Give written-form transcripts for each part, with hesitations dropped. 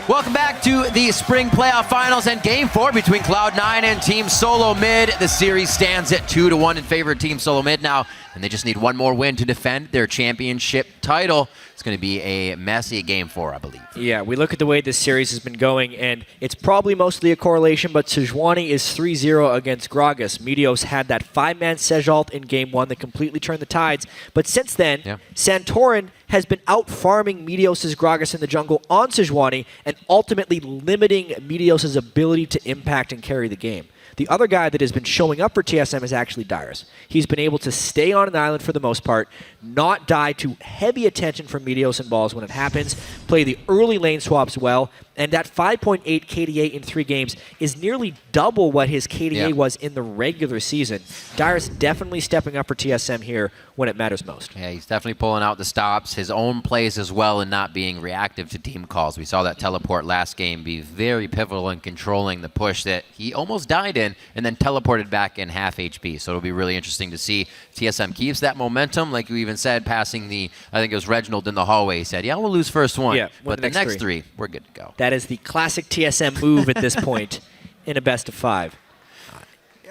Welcome back to the Spring Playoff Finals and Game 4 between Cloud9 and Team Solo Mid. The series stands at 2-1 in favor of Team Solo Mid now, and they just need one more win to defend their championship title. It's going to be a messy Game 4, I believe. Yeah, we look at the way this series has been going, and it's probably mostly a correlation, but Sejuani is 3-0 against Gragas. Meteos had that 5-man Sejalt in Game 1 that completely turned the tides, but since then, Santorin has been out-farming Meteos' Gragas in the jungle on Sejuani and ultimately limiting Meteos' ability to impact and carry the game. The other guy that has been showing up for TSM is actually Dyrus. He's been able to stay on an island for the most part, not die to heavy attention from Meteos and balls when it happens, play the early lane swaps well, and that 5.8 KDA in 3 games is nearly double what his KDA was in the regular season. Dyrus definitely stepping up for TSM here when it matters most. Yeah, he's definitely pulling out the stops, his own plays as well, and not being reactive to team calls. We saw that teleport last game be very pivotal in controlling the push that he almost died in and then teleported back in half HP. So it'll be really interesting to see if TSM keeps that momentum. Like you even said, passing the, I think it was Reginald in the hallway, he said, yeah, we'll lose first one, but the next three, we're good to go. That is the classic TSM move at this point in a best of 5.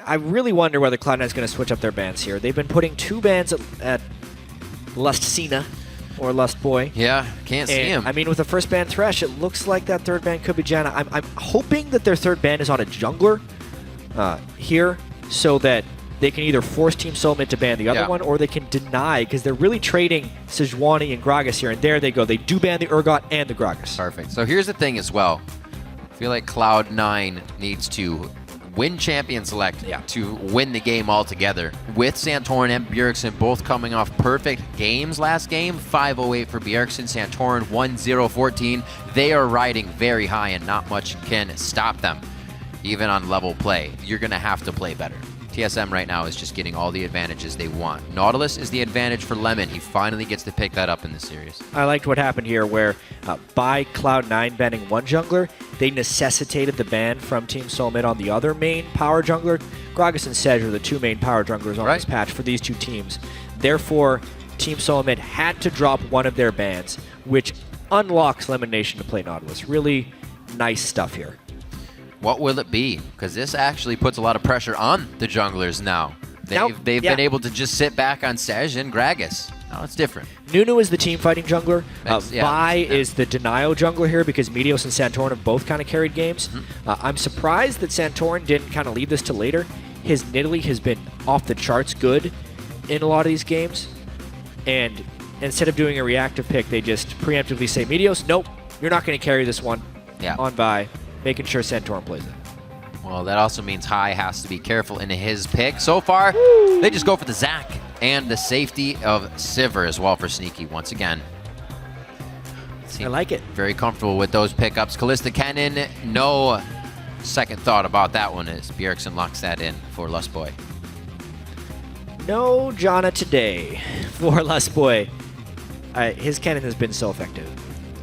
I really wonder whether Cloud9 is going to switch up their bans here. They've been putting 2 bans at Lustina or Lust Boy. Yeah, can't see him. I mean, with the first ban Thresh, it looks like that third ban could be Janna. I'm hoping that their third ban is on a jungler here so that they can either force Team Solo Mid to ban the other one, or they can deny, because they're really trading Sejuani and Gragas here, and there they go. They do ban the Urgot and the Gragas. Perfect. So here's the thing as well. I feel like Cloud9 needs to win Champion Select to win the game altogether. With Santorin and Bjergsen both coming off perfect games last game, 508 for Bjergsen, Santorin 1014. They are riding very high and not much can stop them. Even on level play, you're going to have to play better. TSM right now is just getting all the advantages they want. Nautilus is the advantage for Lemon. He finally gets to pick that up in the series. I liked what happened here where by Cloud9 banning one jungler, they necessitated the ban from Team Solo Mid on the other main power jungler. Gragas and Sej are the 2 main power junglers on this patch for these 2 teams. Therefore, Team Solo Mid had to drop one of their bans, which unlocks Lemon Nation to play Nautilus. Really nice stuff here. What will it be? Because this actually puts a lot of pressure on the junglers now. They've been able to just sit back on Sej and Gragas. Now it's different. Nunu is the team-fighting jungler. Vi is the denial jungler here because Meteos and Santorin have both kind of carried games. I'm surprised that Santorin didn't kind of leave this to later. His Nidalee has been off the charts good in a lot of these games. And instead of doing a reactive pick, they just preemptively say, Meteos, nope, you're not going to carry this one on Vi, making sure Santorin plays it. Well, that also means High has to be careful in his pick. So far, they just go for the Zac and the safety of Sivir as well for Sneaky once again. I like it. Very comfortable with those pickups. Kalista Kennen, no second thought about that one as Bjergsen locks that in for Lustboy. No Janna today for Lustboy. His Kennen has been so effective.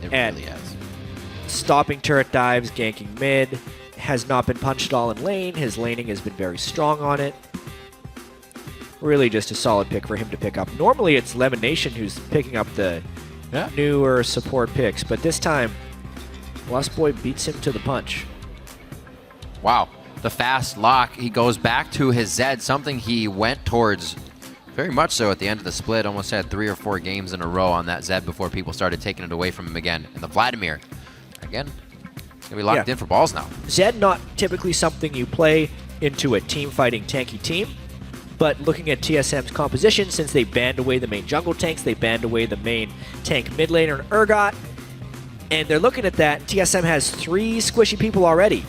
It really has. Stopping turret dives, ganking mid, has not been punched at all in lane. His laning has been very strong on it. Really just a solid pick for him to pick up. Normally it's Lemon Nation who's picking up the newer support picks, but this time Lustboy beats him to the punch. Wow, the fast lock. He goes back to his Zed, something he went towards very much so at the end of the split. Almost had 3 or 4 games in a row on that Zed before people started taking it away from him again. And the Vladimir, again, gonna be locked in for balls now. Zed not typically something you play into a team-fighting tanky team, but looking at TSM's composition, since they banned away the main jungle tanks, they banned away the main tank mid laner and Urgot, and they're looking at that, TSM has 3 squishy people already.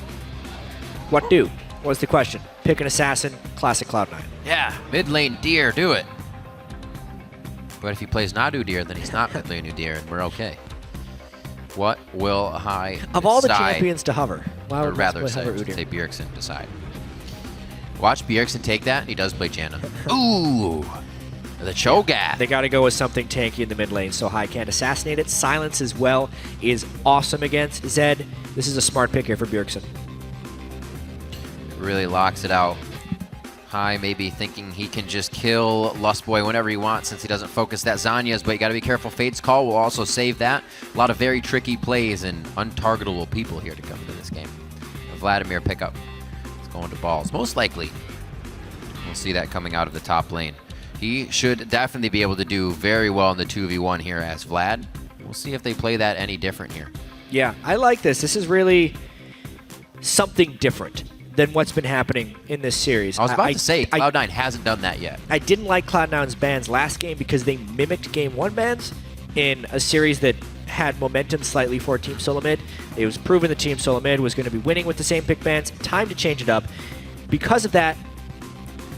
What do? Was the question. Pick an assassin, classic Cloud9. Yeah, mid lane Deer, do it. But if he plays Nadu Deer, then he's not mid lane Deer, and we're okay. What will High of all the champions to hover? Why would rather say Bjergsen decide? Watch Bjergsen take that, and he does play Janna. Ooh, the Cho'Gath. They got to go with something tanky in the mid lane, so High can't assassinate it. Silence as well is awesome against Zed. This is a smart pick here for Bjergsen. Really locks it out. High maybe thinking he can just kill Lustboy whenever he wants since he doesn't focus that Zhonya's, but you got to be careful. Fade's Call will also save that. A lot of very tricky plays and untargetable people here to come into this game. Vladimir pickup. It's going to balls. Most likely, we'll see that coming out of the top lane. He should definitely be able to do very well in the 2v1 here as Vlad. We'll see if they play that any different here. Yeah, I like this. This is really something different than what's been happening in this series. I was about to say, Cloud9 hasn't done that yet. I didn't like Cloud9's bans last game because they mimicked Game 1 bans in a series that had momentum slightly for Team Solo Mid. It was proven that Team Solo Mid was going to be winning with the same pick bans. Time to change it up. Because of that,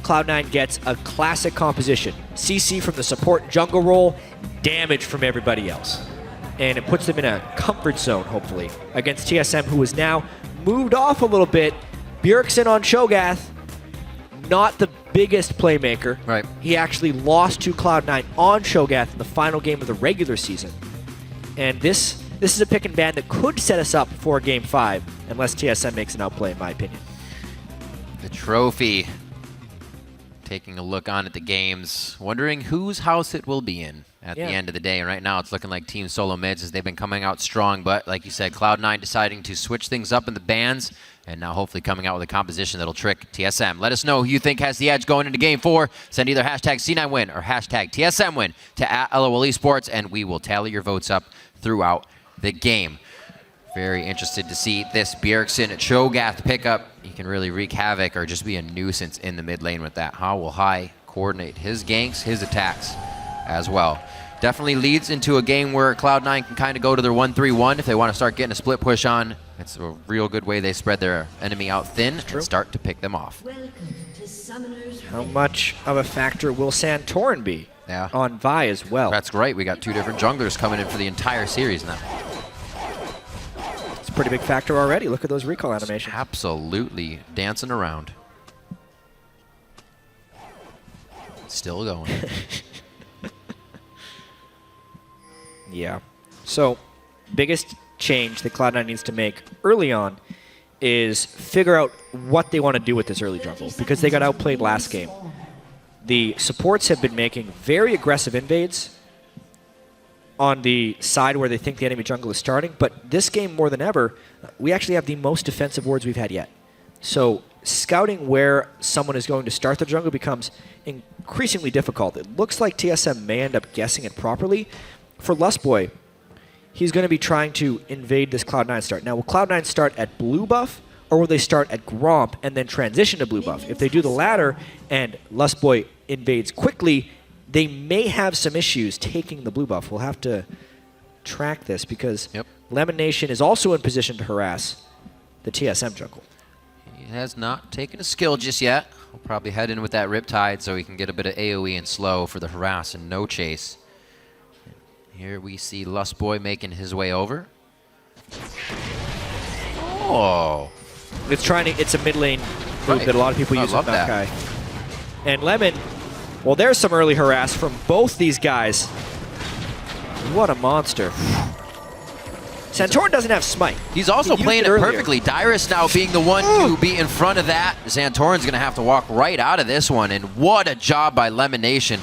Cloud9 gets a classic composition. CC from the support jungle role, damage from everybody else. And it puts them in a comfort zone, hopefully, against TSM, who is now moved off a little bit. Bjergsen on Cho'Gath, not the biggest playmaker. Right. He actually lost to Cloud9 on Cho'Gath in the final game of the regular season. And this is a pick and ban that could set us up for Game 5, unless TSM makes an outplay, in my opinion. The trophy. Taking a look on at the games, wondering whose house it will be in at the end of the day. And right now it's looking like Team Solo Mids as they've been coming out strong. But like you said, Cloud9 deciding to switch things up in the bans and now hopefully coming out with a composition that'll trick TSM. Let us know who you think has the edge going into Game 4. Send either hashtag C9win or hashtag TSMwin to @LOL Esports, and we will tally your votes up throughout the game. Very interested to see this Bjergsen Cho'Gath pickup. He can really wreak havoc or just be a nuisance in the mid lane with that. How will High coordinate his ganks, his attacks as well? Definitely leads into a game where Cloud9 can kind of go to their 1-3-1 if they want to start getting a split push on. It's a real good way they spread their enemy out thin and start to pick them off. How much of a factor will Santorin be on Vi as well? That's great. We got two different junglers coming in for the entire series now. Pretty big factor already. Look at those recall animations. Absolutely dancing around. Still going. Yeah. So, biggest change that Cloud9 needs to make early on is figure out what they want to do with this early jungle, because they got outplayed last game. The supports have been making very aggressive invades on the side where they think the enemy jungle is starting, but this game more than ever, we actually have the most defensive wards we've had yet. So scouting where someone is going to start the jungle becomes increasingly difficult. It looks like TSM may end up guessing it properly. For Lustboy, he's going to be trying to invade this Cloud9 start. Now, will Cloud9 start at blue buff, or will they start at Gromp and then transition to blue buff? If they do the latter and Lustboy invades quickly, they may have some issues taking the blue buff. We'll have to track this because Lemon Nation is also in position to harass the TSM jungle. He has not taken a skill just yet. We'll probably head in with that Riptide so he can get a bit of AoE and slow for the harass and no chase. Here we see Lustboy making his way over. Oh. It's a mid lane move that a lot of people use with Maokai. And Lemon, well, there's some early harass from both these guys. What a monster. Santorin doesn't have Smite. He's also playing it perfectly. Dyrus now being the one to be in front of that. Santorin's going to have to walk right out of this one, and what a job by Lemon Nation.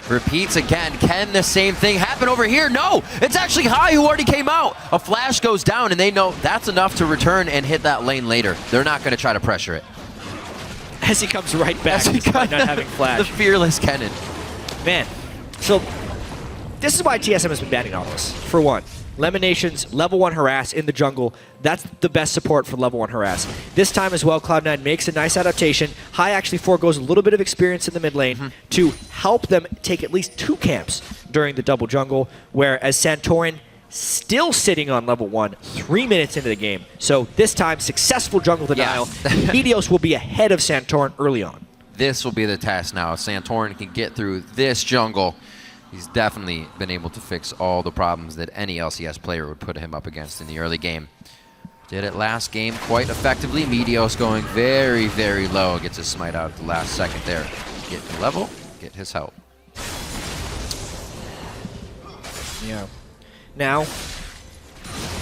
Repeats again. Can the same thing happen over here? No! It's actually High who already came out. A flash goes down, and they know that's enough to return and hit that lane later. They're not going to try to pressure it. As he comes right back despite not having flash. The fearless Kennen. Man, so this is why TSM has been banning all this. For one, Lemon Nation's level 1 harass in the jungle. That's the best support for level 1 harass. This time as well, Cloud9 makes a nice adaptation. High actually forgoes a little bit of experience in the mid lane to help them take at least 2 camps during the double jungle, whereas Santorin still sitting on level 1 3 minutes into the game. So this time, successful jungle denial. Meteos will be ahead of Santorin early on. This will be the test now. If Santorin can get through this jungle, he's definitely been able to fix all the problems that any LCS player would put him up against in the early game. Did it last game quite effectively. Meteos going very, very low. Gets his smite out at the last second there. Get the level, get his help. Yeah. Now,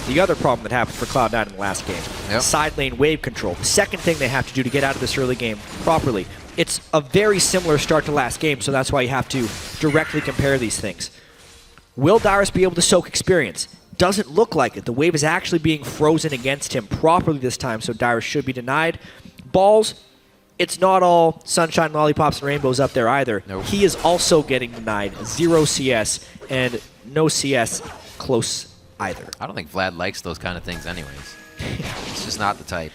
the other problem that happened for Cloud9 in the last game. side lane wave control. The second thing they have to do to get out of this early game properly. It's a very similar start to last game, so that's why you have to directly compare these things. Will Dyrus be able to soak experience? Doesn't look like it. The wave is actually being frozen against him properly this time, so Dyrus should be denied. Balls, it's not all sunshine, lollipops, and rainbows up there either. Nope. He is also getting denied. 0 CS, and no CS close either. I don't think Vlad likes those kind of things anyways. It's just not the type.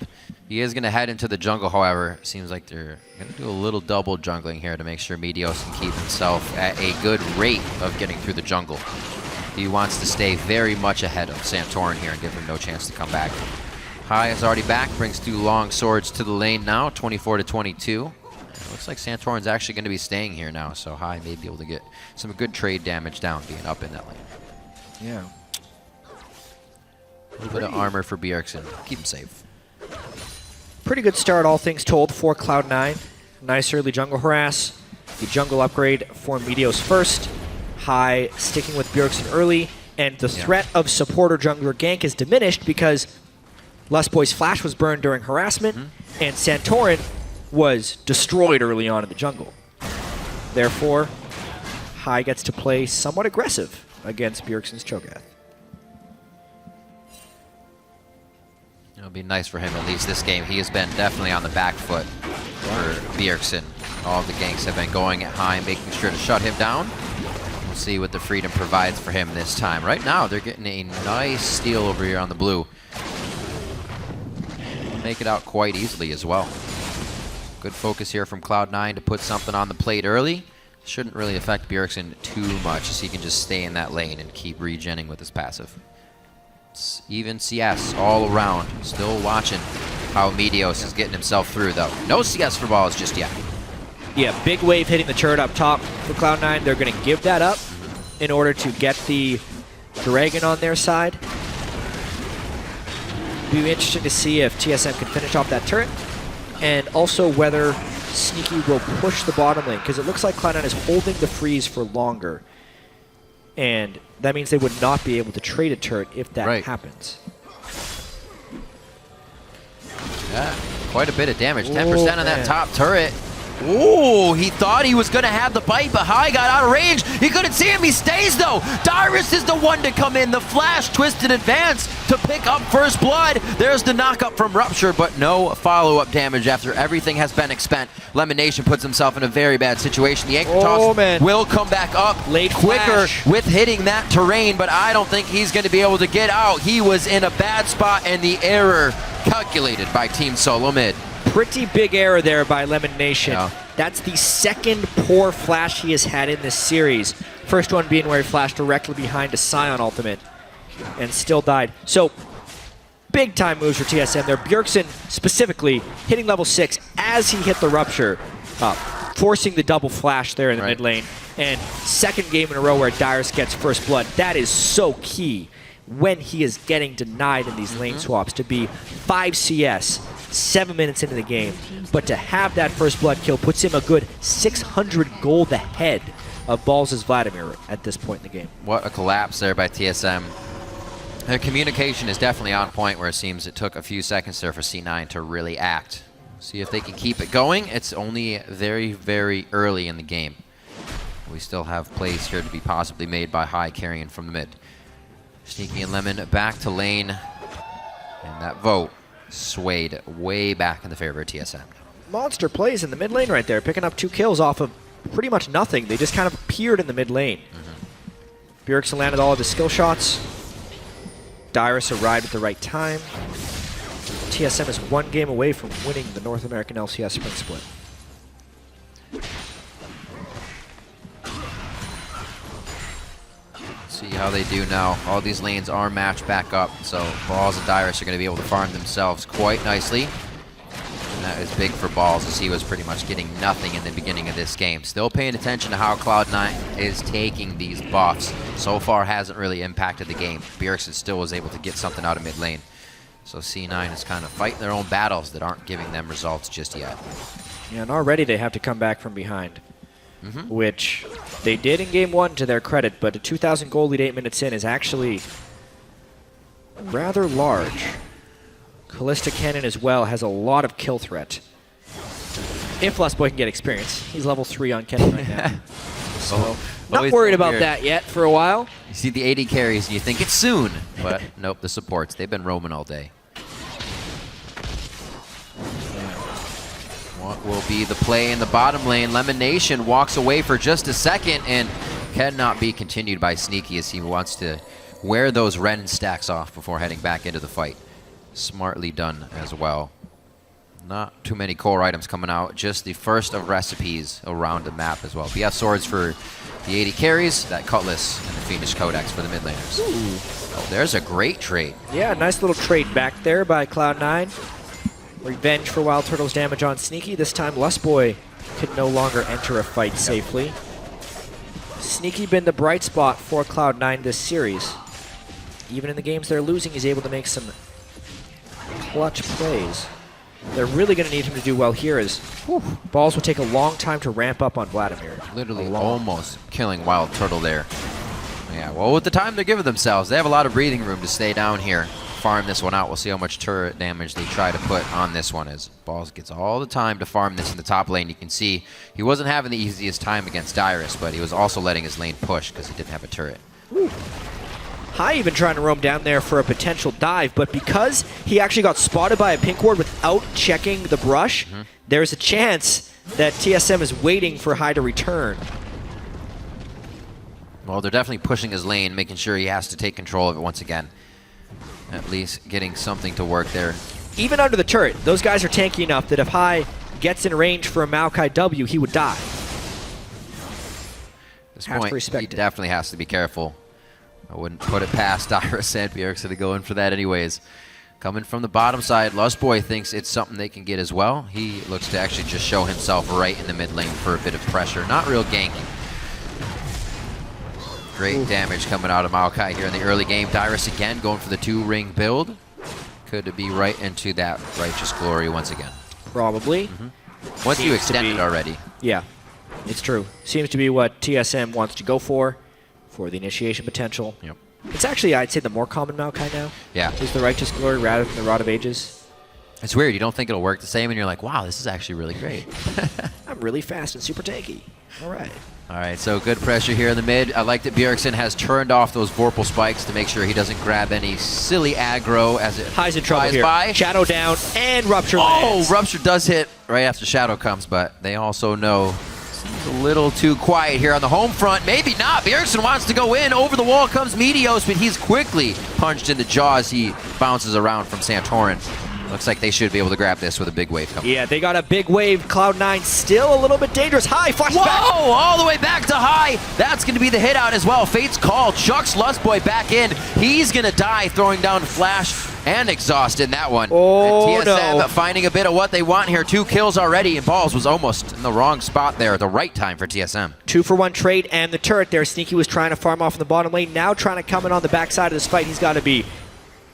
He is going to head into the jungle, however. Seems like they're going to do a little double jungling here to make sure Meteos can keep himself at a good rate of getting through the jungle. He wants to stay very much ahead of Santorin here and give him no chance to come back. Hai is already back, brings 2 long swords to the lane now, 24-22. Looks like Santorin's actually going to be staying here now, so Hai may be able to get some good trade damage down being up in that lane. Yeah. A little bit of armor for Bjergsen. Keep him safe. Pretty good start, all things told, for Cloud9. Nice early jungle harass. The jungle upgrade for Meteos first. Hai sticking with Bjergsen early. And the threat of supporter jungler gank is diminished because Lustboy's flash was burned during harassment, and Santorin was destroyed early on in the jungle. Therefore, Hai gets to play somewhat aggressive against Bjergsen's Cho'Gath. It'll be nice for him, at least this game. He has been definitely on the back foot for Bjergsen. All the ganks have been going at Hai, making sure to shut him down. We'll see what the Freedom provides for him this time. Right now, they're getting a nice steal over here on the blue. Make it out quite easily as well. Good focus here from Cloud9 to put something on the plate early. Shouldn't really affect Bjergsen too much, as he can just stay in that lane and keep regenning with his passive. It's even CS all around. Still watching how Meteos is getting himself through, though. No CS for balls just yet. Yeah, big wave hitting the turret up top for Cloud9. They're going to give that up in order to get the Dragon on their side. Be interesting to see if TSM can finish off that turret, and also whether Sneaky will push the bottom lane, because it looks like Cloud9 is holding the freeze for longer, and that means they would not be able to trade a turret if that happens. Yeah, quite a bit of damage. 10% on that top turret. Ooh, he thought he was going to have the bite, but Hai got out of range. He couldn't see him. He stays, though. Dyrus is the one to come in. The flash twist in advance to pick up first blood. There's the knockup from Rupture, but no follow-up damage after everything has been expent. Lemonation puts himself in a very bad situation. The anchor toss will come back up late quicker flash with hitting that terrain, but I don't think he's going to be able to get out. He was in a bad spot, and the error calculated by Team Solo Mid. Pretty big error there by Lemon Nation. Yeah. That's the second poor flash he has had in this series. First one being where he flashed directly behind a Sion ultimate and still died. So, big time moves for TSM there. Bjergsen specifically hitting level 6 as he hit the Rupture, forcing the double flash there in the mid lane. And second game in a row where Dyrus gets first blood. That is so key when he is getting denied in these lane swaps to be 5 CS, 7 minutes into the game. But to have that first blood kill puts him a good 600 gold ahead of Balls' Vladimir at this point in the game. What a collapse there by TSM. Their communication is definitely on point, where it seems it took a few seconds there for C9 to really act. See if they can keep it going. It's only very, very early in the game. We still have plays here to be possibly made by Hai carrying from the mid. Sneaky and Lemon back to lane, and that vote swayed way back in the favor of TSM. Monster plays in the mid lane right there, picking up 2 kills off of pretty much nothing. They just kind of appeared in the mid lane. Bjergsen landed all of his skill shots. Dyrus arrived at the right time. TSM is 1 game away from winning the North American LCS Spring Split. See how they do now. All these lanes are matched back up, so Balls and Dyrus are going to be able to farm themselves quite nicely. And that is big for Balls, as he was pretty much getting nothing in the beginning of this game. Still paying attention to how Cloud9 is taking these buffs. So far hasn't really impacted the game. Bjergsen still was able to get something out of mid lane. So C9 is kind of fighting their own battles that aren't giving them results just yet. Yeah, and already they have to come back from behind. Which they did in game 1 to their credit, but a 2,000 gold lead 8 minutes in is actually rather large. Callista Cannon as well has a lot of kill threat. If Lustboy can get experience. He's level 3 on Cannon right now. So, not worried about that yet for a while. You see the AD carries and you think it's soon, but nope, the supports, they've been roaming all day. What will be the play in the bottom lane? Lemon Nation walks away for just a second and cannot be continued by Sneaky as he wants to wear those Ren stacks off before heading back into the fight. Smartly done as well. Not too many core items coming out, just the first of recipes around the map as well. BF swords for the 80 carries, that Cutlass, and the Fiendish Codex for the mid laners. Oh, there's a great trade. Yeah, nice little trade back there by Cloud9. Revenge for Wild Turtle's damage on Sneaky. This time Lustboy could no longer enter a fight safely. Sneaky been the bright spot for Cloud9 this series. Even in the games they're losing, he's able to make some clutch plays. They're really going to need him to do well here as Balls will take a long time to ramp up on Vladimir. Literally almost killing Wild Turtle there. Yeah, well, with the time they're giving themselves, they have a lot of breathing room to stay down here. Farm this one out. We'll see how much turret damage they try to put on this one as Balls gets all the time to farm this in the top lane. You can see he wasn't having the easiest time against Dyrus, but he was also letting his lane push because he didn't have a turret. High even trying to roam down there for a potential dive, but because he actually got spotted by a pink ward without checking the brush, there's a chance that TSM is waiting for High to return. Well, they're definitely pushing his lane, making sure he has to take control of it once again. At least getting something to work there. Even under the turret, those guys are tanky enough that if High gets in range for a Maokai W, he would die. At this point, he definitely has to be careful. I wouldn't put it past Dyrus and Bjergsen to go in for that anyways. Coming from the bottom side, Lustboy thinks it's something they can get as well. He looks to actually just show himself right in the mid lane for a bit of pressure. Not real ganky. Great damage coming out of Maokai here in the early game. Dyrus again going for the 2-ring build. Could be right into that Righteous Glory once again. Probably. Once you extend it already. Yeah, it's true. Seems to be what TSM wants to go for the initiation potential. Yep. It's actually, I'd say, the more common Maokai now. Yeah. Is the Righteous Glory rather than the Rod of Ages. It's weird. You don't think it'll work the same, and you're like, wow, this is actually really great. I'm really fast and super tanky. All right. All right, so good pressure here in the mid. I like that Bjergsen has turned off those Vorpal spikes to make sure he doesn't grab any silly aggro as it High's in trouble here. by. Shadow down and Rupture lands. Rupture does hit right after Shadow comes, but they also know it's a little too quiet here on the home front. Maybe not. Bjergsen wants to go in. Over the wall comes Meteos, but he's quickly punched in the jaw as he bounces around from Santorin. Looks like they should be able to grab this with a big wave coming. Yeah, they got a big wave. Cloud9 still a little bit dangerous. High, flash back. Whoa, all the way back to High. That's going to be the hit out as well. Fate's Call chucks Lustboy back in. He's going to die throwing down Flash and Exhaust in that one. Oh, and TSM no. finding a bit of what they want here. 2 kills already, and Balls was almost in the wrong spot there at the right time for TSM. 2-for-1 trade and the turret there. Sneaky was trying to farm off in the bottom lane. Now trying to come in on the backside of this fight. He's got to be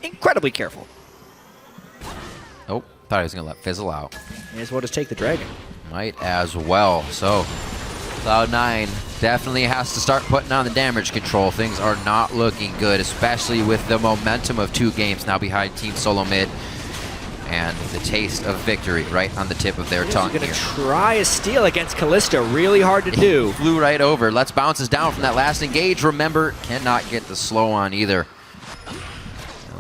incredibly careful. Oh, thought he was going to let Fizzle out. May as well just take the dragon. Might as well. So, Cloud9 definitely has to start putting on the damage control. Things are not looking good, especially with the momentum of 2 games now behind Team Solo Mid. And the taste of victory right on the tip of their tongue here. He's going to try a steal against Callista. Really hard to do. Flew right over. Let's bounces down from that last engage. Remember, cannot get the slow on either.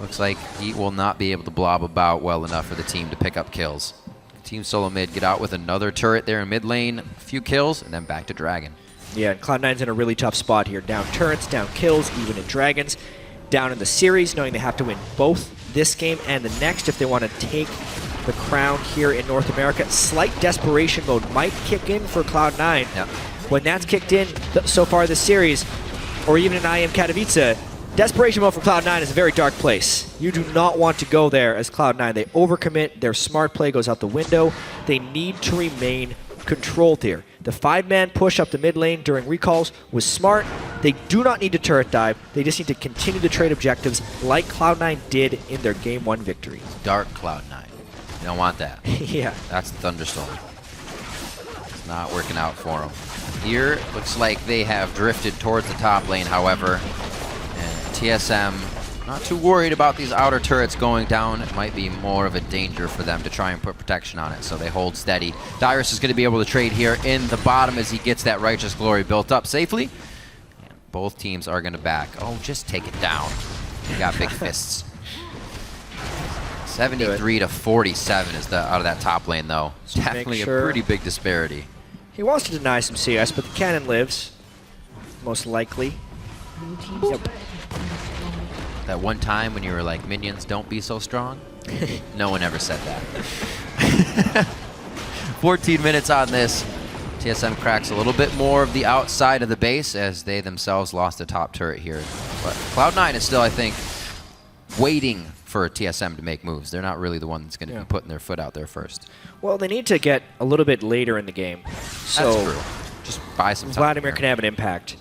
Looks like he will not be able to blob about well enough for the team to pick up kills. Team Solo Mid get out with another turret there in mid lane, a few kills, and then back to Dragon. Yeah, and Cloud9's in a really tough spot here. Down turrets, down kills, even in Dragons. Down in the series, knowing they have to win both this game and the next if they want to take the crown here in North America. Slight desperation mode might kick in for Cloud9. Yep. When that's kicked in so far this series, or even in IM Katowice, desperation mode for Cloud9 is a very dark place. You do not want to go there as Cloud9. They overcommit. Their smart play goes out the window. They need to remain controlled here. The 5-man push up the mid lane during recalls was smart. They do not need to turret dive. They just need to continue to trade objectives like Cloud9 did in their Game 1 victory. Dark Cloud9. You don't want that. Yeah. That's the Thunderstorm. It's not working out for them. Here, looks like they have drifted towards the top lane, however. TSM Not too worried about these outer turrets going down. It might be more of a danger for them to try and put protection on it, so they hold steady. Dyrus is going to be able to trade here in the bottom as he gets that Righteous Glory built up safely. And both teams are going to back. Oh, just take it down. You got big fists. 73 to 47 is the out of that top lane, though. Definitely a pretty big disparity. He wants to deny some CS, but the cannon lives, most likely. Yep. That one time when you were like, minions, don't be so strong? No one ever said that. 14 minutes on this. TSM cracks a little bit more of the outside of the base as they themselves lost the top turret here. But Cloud9 is still, I think, waiting for TSM to make moves. They're not really the one that's going to be putting their foot out there first. Well, they need to get a little bit later in the game. So that's true. Just buy some time. Vladimir can have an impact,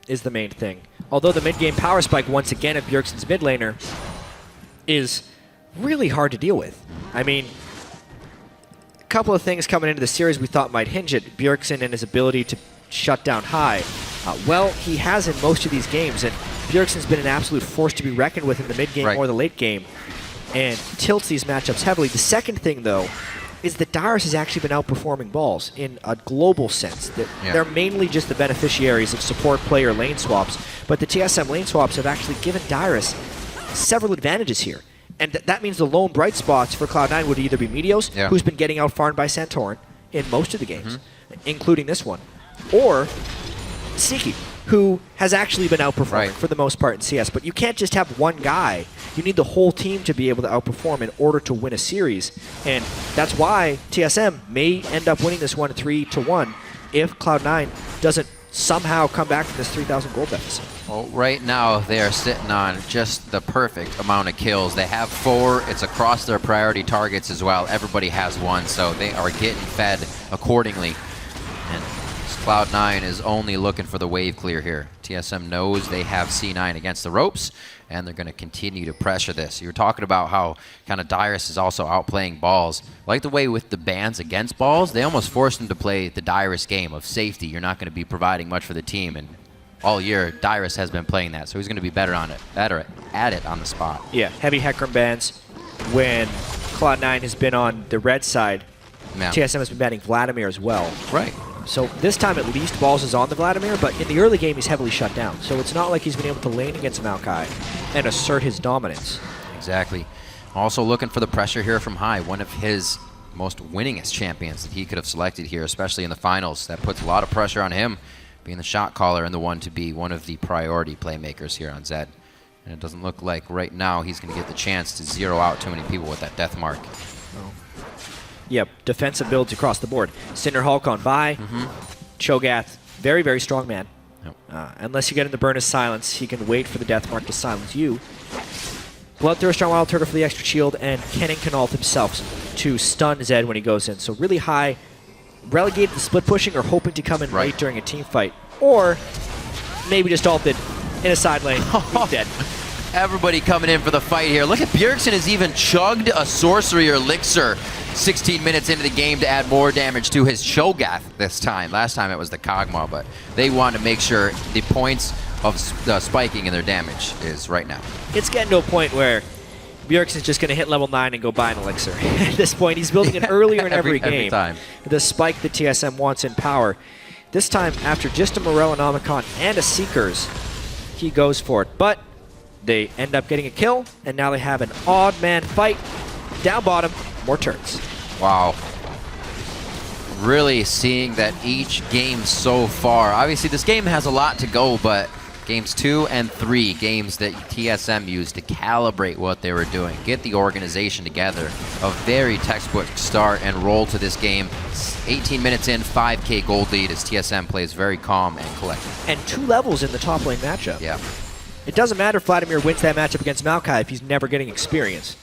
is the main thing. Although the mid-game power spike, once again, of Bjergsen's mid laner is really hard to deal with. I mean, a couple of things coming into the series we thought might hinge it. Bjergsen and his ability to shut down high. Well, he has in most of these games, and Bjergsen's been an absolute force to be reckoned with in the mid-game or the late game, and tilts these matchups heavily. The second thing, though, is that Dyrus has actually been outperforming Balls in a global sense. They're mainly just the beneficiaries of support player lane swaps, but the TSM lane swaps have actually given Dyrus several advantages here. And that means the lone bright spots for Cloud9 would either be Meteos, who's been getting outfarmed by Santorin in most of the games, including this one, or Siki, who has actually been outperforming for the most part in CS. But you can't just have one guy. You need the whole team to be able to outperform in order to win a series. And that's why TSM may end up winning this one 3-1 if Cloud9 doesn't somehow come back from this 3,000 gold deficit. Well, right now they are sitting on just the perfect amount of kills. They have 4. It's across their priority targets as well. Everybody has 1, so they are getting fed accordingly. And Cloud9 is only looking for the wave clear here. TSM knows they have C9 against the ropes, and they're going to continue to pressure this. You were talking about how kind of Dyrus is also outplaying Balls. Like the way with the bans against Balls, they almost forced him to play the Dyrus game of safety. You're not going to be providing much for the team, and all year Dyrus has been playing that, so he's going to be better at it on the spot. Yeah, heavy Hecarim bans. When Cloud9 has been on the red side, TSM has been banning Vladimir as well. Right. So this time at least Balls is on the Vladimir, but in the early game he's heavily shut down. So it's not like he's been able to lane against Maokai and assert his dominance. Exactly. Also looking for the pressure here from High, one of his most winningest champions that he could have selected here, especially in the finals. That puts a lot of pressure on him, being the shot caller and the one to be one of the priority playmakers here on Zed. And it doesn't look like right now he's going to get the chance to zero out too many people with that death mark. Yep, defensive builds across the board. Cinder Hulk on by. Cho'Gath, very, very strong man. Unless you get in the Burn of Silence, he can wait for the death mark to silence you. Bloodthirster on Wild Turtle for the extra shield, and Kennen can ult himself to stun Zed when he goes in. So really High, relegated to split pushing or hoping to come in late during a team fight. Or maybe just ulted in a side lane. He's dead. Everybody coming in for the fight here. Look at Bjergsen has even chugged a sorcery elixir 16 minutes into the game to add more damage to his Cho'Gath this time. Last time it was the Kog'Maw, but they want to make sure the points of spiking in their damage is right now. It's getting to a point where Bjergsen's just going to hit level 9 and go buy an elixir. At this point, he's building it earlier in every game. Every time. The spike that TSM wants in power. This time, after just a Morellonomicon and a Seekers, he goes for it. But they end up getting a kill, and now they have an odd man fight. Down bottom, more turns. Wow. Really seeing that each game so far. Obviously, this game has a lot to go, but games 2 and 3, games that TSM used to calibrate what they were doing, get the organization together. A very textbook start and roll to this game. 18 minutes in, 5K gold lead as TSM plays very calm and collected. And 2 levels in the top lane matchup. Yeah. It doesn't matter if Vladimir wins that matchup against Maokai if he's never getting experience.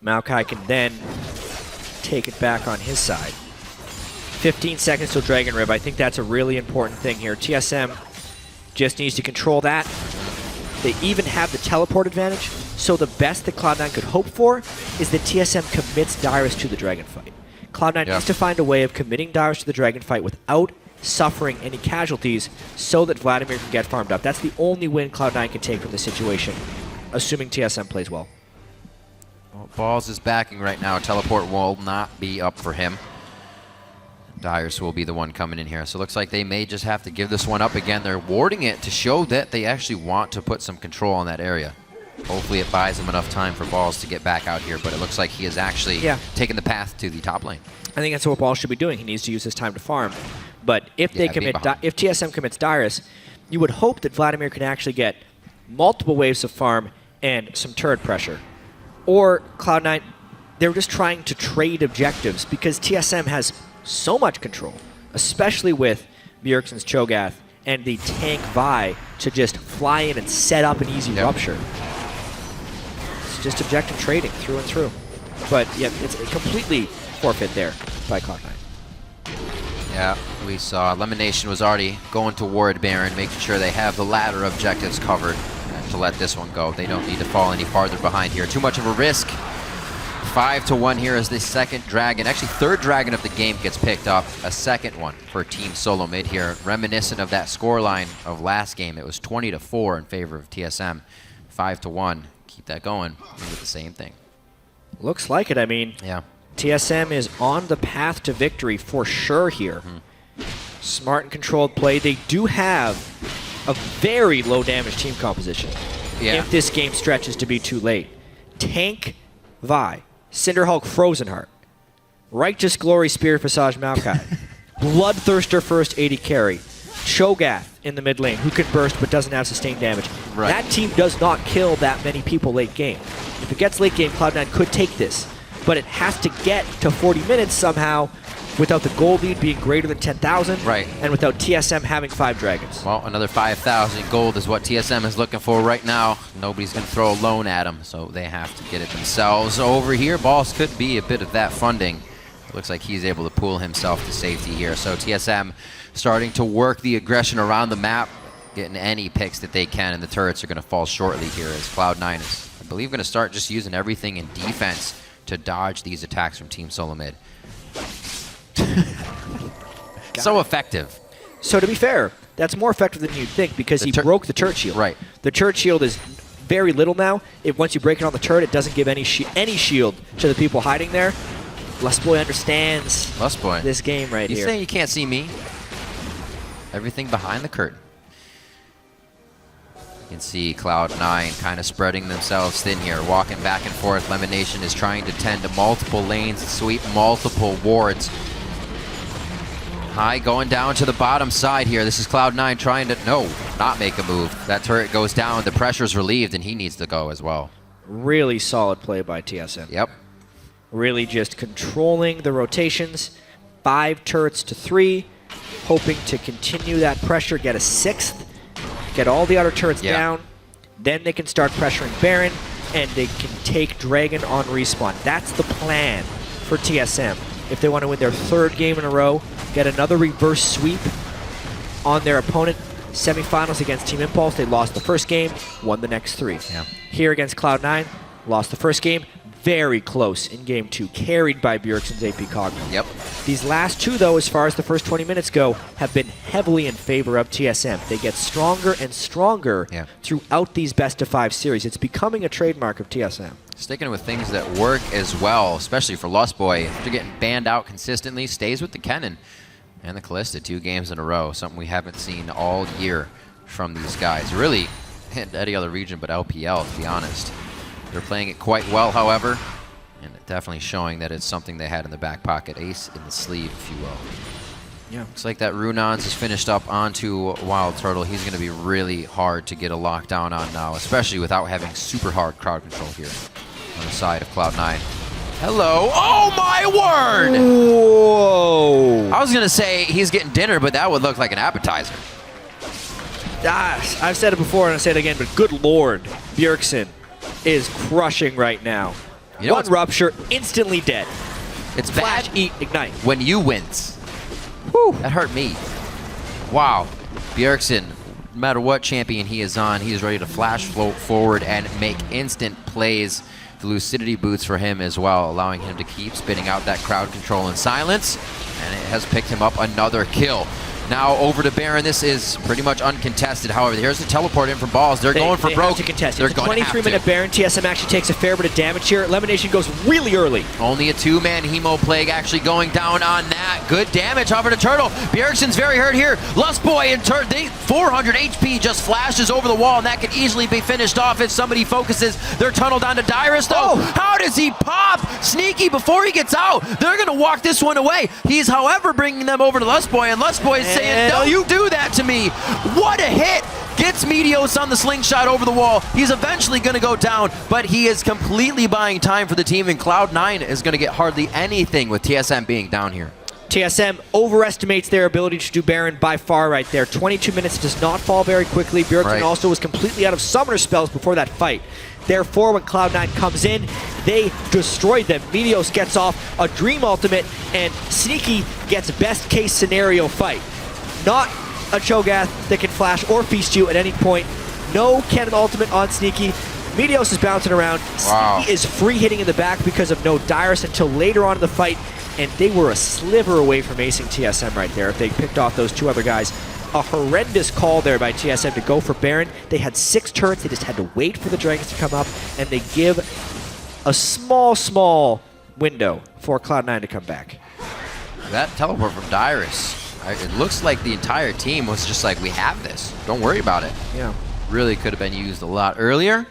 Maokai can then take it back on his side. 15 seconds till Dragon Rib. I think that's a really important thing here. TSM just needs to control that. They even have the teleport advantage, so the best that Cloud9 could hope for is that TSM commits Dyrus to the Dragon fight. Cloud9 needs to find a way of committing Dyrus to the Dragon fight without suffering any casualties so that Vladimir can get farmed up. That's the only win Cloud9 can take from this situation. assuming TSM plays well. Well, Balls is backing right now. Teleport will not be up for him. Dyrus will be the one coming in here. So it looks like they may just have to give this one up again. They're warding it to show that they actually want to put some control on that area. Hopefully it buys him enough time for Balls to get back out here, but it looks like he is actually taking the path to the top lane. I think that's what Balls should be doing. He needs to use his time to farm. But if they if TSM commits Dyrus, you would hope that Vladimir can actually get multiple waves of farm and some turret pressure. Or Cloud9, they're just trying to trade objectives because TSM has so much control, especially with Bjergsen's Cho'Gath and the tank Vi to just fly in and set up an easy rupture. It's just objective trading through and through. But yeah, it's a completely forfeit there by Cloud9. Yeah, we saw Lemonation was already going toward Baron, making sure they have the ladder objectives covered to let this one go. They don't need to fall any farther behind here. Too much of a risk. 5-1 here as the second dragon, actually third dragon of the game gets picked up. A second one for Team Solo Mid here. Reminiscent of that scoreline of last game. It was 20-4 in favor of TSM. 5-1. Keep that going. We get the same thing. Looks like it. I mean, TSM is on the path to victory for sure here. Smart and controlled play. They do have a very low damage team composition if this game stretches to be too late. Tank Vi, Cinderhulk Frozenheart, Righteous Glory Spirit Visage Maokai, Bloodthirster first 80 carry, Cho'Gath in the mid lane who can burst but doesn't have sustained damage. That team does not kill that many people late game. If it gets late game, Cloud9 could take this, but it has to get to 40 minutes somehow without the gold lead being greater than 10,000 and without TSM having 5 dragons. Well, another 5,000 gold is what TSM is looking for right now. Nobody's going to throw a loan at them, so they have to get it themselves. Over here, Balls could be a bit of that funding. Looks like he's able to pull himself to safety here. So TSM starting to work the aggression around the map, getting any picks that they can, and the turrets are going to fall shortly here as Cloud9 is, I believe, going to start just using everything in defense to dodge these attacks from Team Solo Mid. So effective. So to be fair, that's more effective than you'd think because he broke the turret shield. Right. The turret shield is very little now. Once you break it on the turret, it doesn't give any shield to the people hiding there. Lustboy understands this game right here. He's saying you can't see me. Everything behind the curtain. You can see Cloud9 kind of spreading themselves thin here, walking back and forth. Lemonation is trying to tend to multiple lanes, sweep multiple wards. High going down to the bottom side here. This is Cloud9 trying to, not make a move. That turret goes down, the pressure's relieved, and he needs to go as well. Really solid play by TSM. Yep. Really just controlling the rotations. 5 turrets to 3, hoping to continue that pressure, get a 6th, get all the other turrets down. Then they can start pressuring Baron, and they can take Dragon on respawn. That's the plan for TSM. If they want to win their 3rd game in a row, get another reverse sweep on their opponent. Semifinals against Team Impulse, they lost the first game, won the next 3. Here against Cloud9, lost the first game, very close in game 2, carried by Bjergsen's AP Kog'Maw. These last 2, though, as far as the first 20 minutes go, have been heavily in favor of TSM. They get stronger and stronger throughout these best-of-5 series. It's becoming a trademark of TSM. Sticking with things that work as well, especially for Lustboy. After getting banned out consistently, stays with the Kennen and the Kalista 2 games in a row. Something we haven't seen all year from these guys. Really, any other region but LPL, to be honest. They're playing it quite well, however, and definitely showing that it's something they had in the back pocket. Ace in the sleeve, if you will. Looks like that Runons is finished up onto Wild Turtle. He's going to be really hard to get a lockdown on now, especially without having super hard crowd control here on the side of Cloud9. Hello. Oh, my word! Whoa! I was going to say he's getting dinner, but that would look like an appetizer. I've said it before and I'll say it again, but good lord, Bjergsen is crushing right now. You know, one rupture, instantly dead. It's Flash, bad eat, ignite. when you wins. Whew, that hurt me. Wow. Bjergsen, no matter what champion he is on, he is ready to flash float forward and make instant plays. The lucidity boots for him as well, allowing him to keep spitting out that crowd control and silence. And it has picked him up another kill. Now over to Baron. This is pretty much uncontested. However, here's the teleport in from Balls. They're going for broke. Have to contest. They're It's a going to have 23-minute Baron. TSM actually takes a fair bit of damage here. Elimination goes really early. Only a 2-man Hemo Plague actually going down on that. Good damage over to Turtle. Bjergsen's very hurt here. Lustboy and 400 HP just flashes over the wall, and that could easily be finished off if somebody focuses. They're tunneled onto Dyrus, though. Oh. How does he pop? Sneaky before he gets out. They're going to walk this one away. He's, however, bringing them over to Lustboy, and Lustboy is saying, "Don't you do that to me." What a hit. Gets Meteos on the slingshot over the wall. He's eventually going to go down, but he is completely buying time for the team, and Cloud9 is going to get hardly anything with TSM being down here. TSM overestimates their ability to do Baron by far right there. 22 minutes does not fall very quickly. Bjergsen also was completely out of summoner spells before that fight. Therefore, when Cloud9 comes in, they destroyed them. Meteos gets off a Dream Ultimate, and Sneaky gets best case scenario fight. Not a Cho'Gath that can flash or feast you at any point. No cannon ultimate on Sneaky. Meteos is bouncing around. Wow. Sneaky is free hitting in the back because of no Dyrus until later on in the fight, and they were a sliver away from acing TSM right there if they picked off those two other guys. A horrendous call there by TSM to go for Baron. They had 6 turrets. They just had to wait for the Dragons to come up, and they give a small window for Cloud9 to come back. That teleport from Dyrus, it looks like the entire team was just like, we have this. Don't worry about it. Yeah. Really could have been used a lot earlier,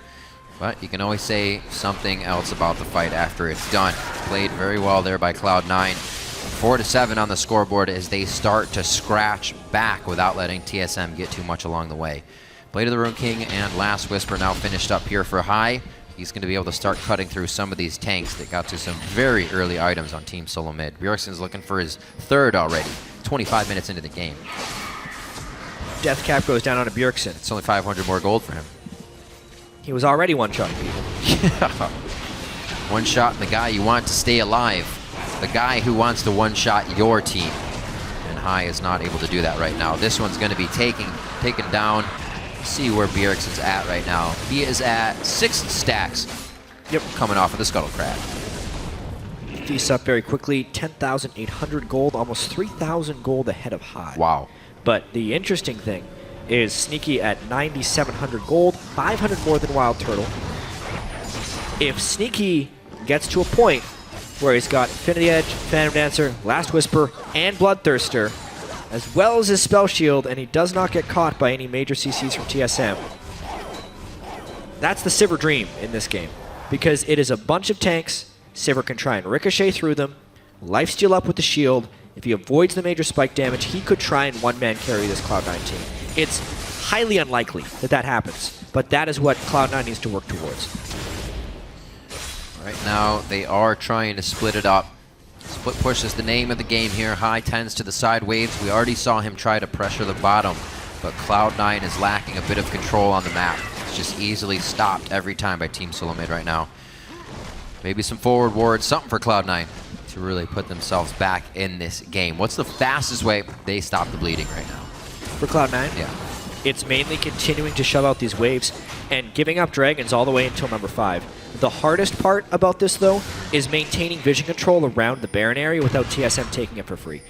but you can always say something else about the fight after it's done. Played very well there by Cloud9. 4-7 on the scoreboard as they start to scratch back without letting TSM get too much along the way. Blade of the Rune King and Last Whisper now finished up here for High. He's going to be able to start cutting through some of these tanks that got to some very early items on Team Solo Mid. Bjergsen's looking for his 3rd already, 25 minutes into the game. Death cap goes down on a Bjergsen. It's only 500 more gold for him. He was already one-shotting people. Yeah. One shot the guy you want to stay alive. The guy who wants to one-shot your team. And High is not able to do that right now. This one's going to be taken down. See where Bjergsen's at right now. He is at 6 stacks. Yep, coming off of the Scuttle Crab. Feasts up very quickly. 10,800 gold, almost 3,000 gold ahead of High. Wow. But the interesting thing is Sneaky at 9,700 gold, 500 more than Wild Turtle. If Sneaky gets to a point where he's got Infinity Edge, Phantom Dancer, Last Whisper, and Bloodthirster, as well as his Spell Shield, and he does not get caught by any major CCs from TSM, that's the Sivir dream in this game. Because it is a bunch of tanks, Sivir can try and ricochet through them, lifesteal up with the shield. If he avoids the major spike damage, he could try and one-man carry this Cloud9 team. It's highly unlikely that that happens, but that is what Cloud9 needs to work towards. Right now, they are trying to split it up. Split push is the name of the game here. High tends to the side waves. We already saw him try to pressure the bottom, but Cloud9 is lacking a bit of control on the map. It's just easily stopped every time by Team Solo Mid right now. Maybe some forward ward, something for Cloud9 to really put themselves back in this game. What's the fastest way they stop the bleeding right now? For Cloud9? Yeah. It's mainly continuing to shove out these waves and giving up dragons all the way until number 5. The hardest part about this, though, is maintaining vision control around the Baron area without TSM taking it for free.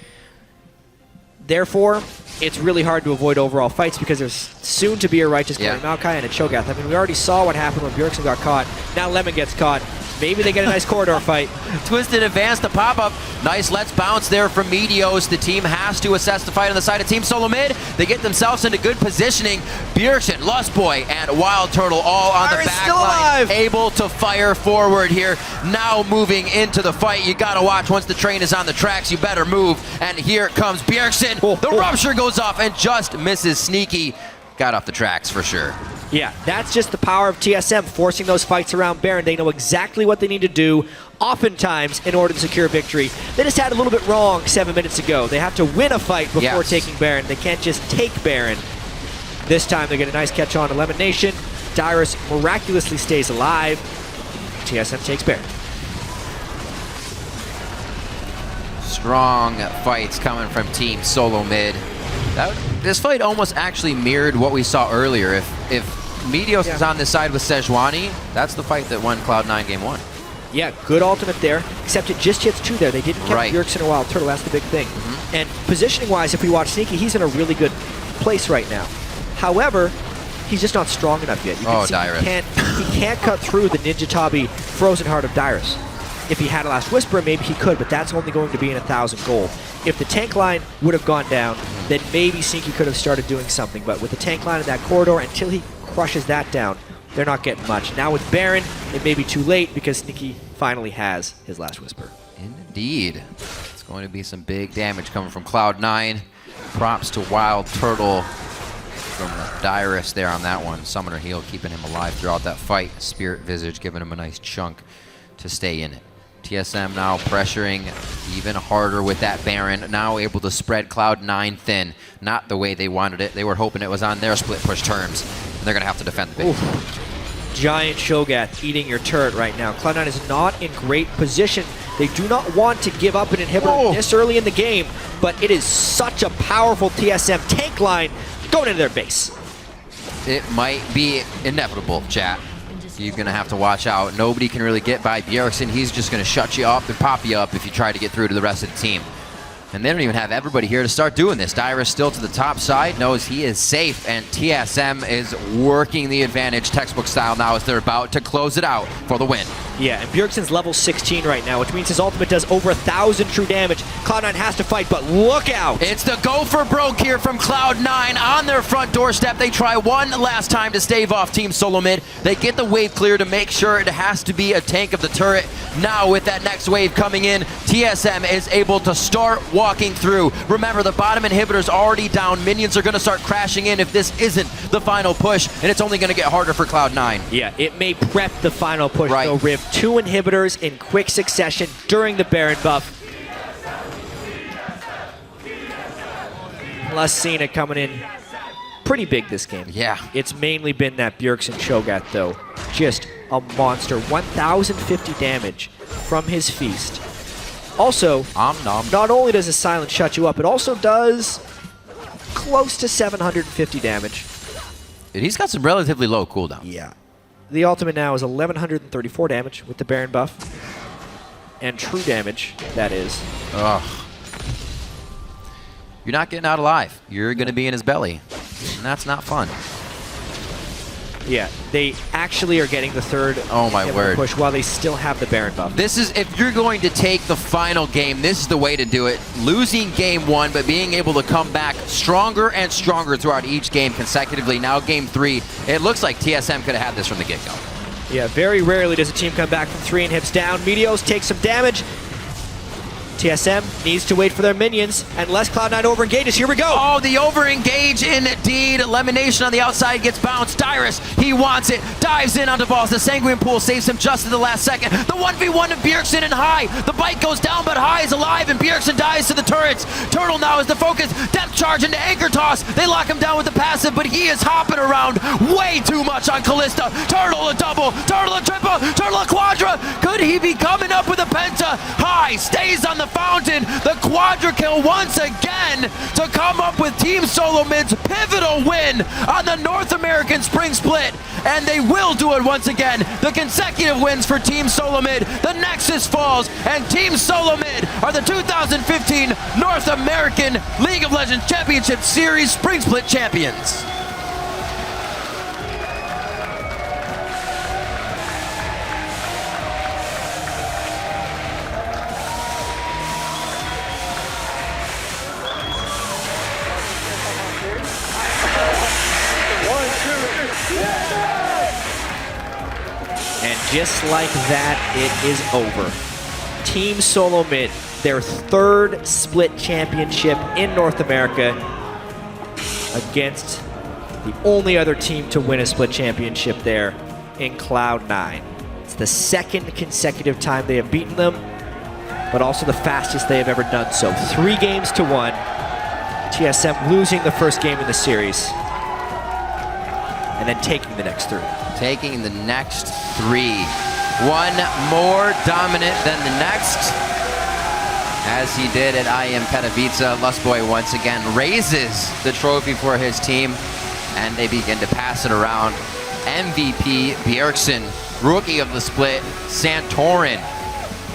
Therefore, it's really hard to avoid overall fights because there's soon to be a Righteous Glory Maokai and a Cho'Gath. I mean, we already saw what happened when Bjergsen got caught. Now Lemon gets caught. Maybe they get a nice corridor fight. Twisted advance to pop up. Nice let's bounce there from Meteos. The team has to assess the fight on the side of Team Solo Mid. They get themselves into good positioning. Bjergsen, Lustboy, and Wild Turtle all on the back line, able to fire forward here. Now moving into the fight. You gotta watch once the train is on the tracks. You better move. And here comes Bjergsen. The rupture goes off and just misses Sneaky. Got off the tracks for sure. Yeah, that's just the power of TSM, forcing those fights around Baron. They know exactly what they need to do, oftentimes, in order to secure victory. They just had a little bit wrong 7 minutes ago. They have to win a fight before taking Baron. They can't just take Baron. This time they get a nice catch on Elimination. Dyrus miraculously stays alive. TSM takes Baron. Strong fights coming from Team Solo Mid. This fight almost actually mirrored what we saw earlier. If Meteos is on this side with Sejuani, that's the fight that won Cloud9 Game 1. Yeah, good ultimate there, except it just hits 2 there. They didn't catch Right. Bjergsen or Wild Turtle. That's the big thing. And positioning-wise, if we watch Sneaky, he's in a really good place right now. However, he's just not strong enough yet. You can see Dyrus. he can't cut through the Ninja Tabi Frozen Heart of Dyrus. If he had a Last Whisper, maybe he could, but that's only going to be in 1,000 gold. If the tank line would have gone down, then maybe Sneaky could have started doing something. But with the tank line in that corridor, until he crushes that down, they're not getting much. Now with Baron, it may be too late because Sneaky finally has his Last Whisper. Indeed. It's going to be some big damage coming from Cloud9. Props to Wild Turtle from Dyrus there on that one. Summoner heal keeping him alive throughout that fight. Spirit Visage giving him a nice chunk to stay in it. TSM now pressuring even harder with that Baron. Now able to spread Cloud9 thin. Not the way they wanted it. They were hoping it was on their split push terms. And they're going to have to defend the base. Giant Shogat eating your turret right now. Cloud9 is not in great position. They do not want to give up an inhibitor this early in the game, but it is such a powerful TSM tank line going into their base. It might be inevitable, chat. You're going to have to watch out. Nobody can really get by Bjergsen. He's just going to shut you up and pop you up if you try to get through to the rest of the team. And they don't even have everybody here to start doing this. Dyrus still to the top side, knows he is safe, and TSM is working the advantage textbook style now as they're about to close it out for the win. Yeah, and Bjergsen's level 16 right now, which means his ultimate does over 1,000 true damage. Cloud9 has to fight, but look out! It's the go for broke here from Cloud9 on their front doorstep. They try one last time to stave off Team Solo Mid. They get the wave clear to make sure it has to be a tank of the turret. Now with that next wave coming in, TSM is able to start walking through. Remember, the bottom inhibitor's already down. Minions are going to start crashing in if this isn't the final push, and it's only going to get harder for Cloud9. Yeah, it may prep the final push, Right. though, Riv. 2 inhibitors in quick succession during the Baron buff. Plus Cena coming in pretty big this game. Yeah. It's mainly been that Bjergsen Shogat, though. Just a monster. 1,050 damage from his feast. Also, not only does his silence shut you up, it also does close to 750 damage. He's got some relatively low cooldown. Yeah. The ultimate now is 1,134 damage with the Baron buff. And true damage, that is. Ugh. You're not getting out alive. You're going to be in his belly. And that's not fun. Yeah, they actually are getting the third push while they still have the Baron buff. This is, if you're going to take the final game, this is the way to do it. Losing game 1, but being able to come back stronger and stronger throughout each game consecutively. Now game 3, it looks like TSM could have had this from the get-go. Yeah, very rarely does a team come back from 3 and hips down. Meteos take some damage. TSM needs to wait for their minions, unless Cloud9 over-engages. Here we go! Oh, the over-engage indeed. Elimination on the outside gets bounced. Dyrus, he wants it. Dives in onto balls. The Sanguine Pool saves him just at the last second. The 1v1 of Bjergsen and High. The bite goes down, but High is alive, and Bjergsen dies to the turrets. Turtle now is the focus. Depth charge into Anchor Toss. They lock him down with the passive, but he is hopping around way too much on Kalista. Turtle a double. Turtle a triple. Turtle a quadra. Could he be coming up with a penta? High stays on the fountain. The quadra kill once again to come up with Team Solo Mid's pivotal win on the North American Spring Split. And they will do it once again. The consecutive wins for Team Solo Mid. The Nexus falls, and Team Solo Mid are the 2015 North American League of Legends Championship Series Spring Split champions. And just like that, it is over. Team Solo Mid, their 3rd split championship in North America against the only other team to win a split championship there in Cloud9. It's the 2nd consecutive time they have beaten them, but also the fastest they have ever done so. 3 games to 1. TSM losing the first game in the series, and then taking the next 3. Taking the next 3. One more dominant than the next, as he did at IM Katowice. Lustboy once again raises the trophy for his team, and they begin to pass it around. MVP Bjergsen, Rookie of the Split Santorin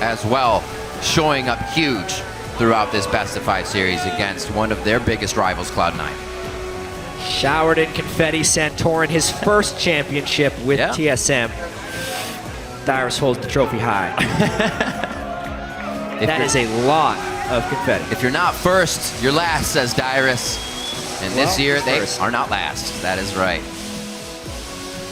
as well, showing up huge throughout this best-of-5 series against one of their biggest rivals, Cloud9. Showered in confetti, Santorin, his first championship with TSM. Dyrus holds the trophy high. That is a lot of confetti. If you're not first, you're last, says Dyrus. And this year, they are not last. That is right.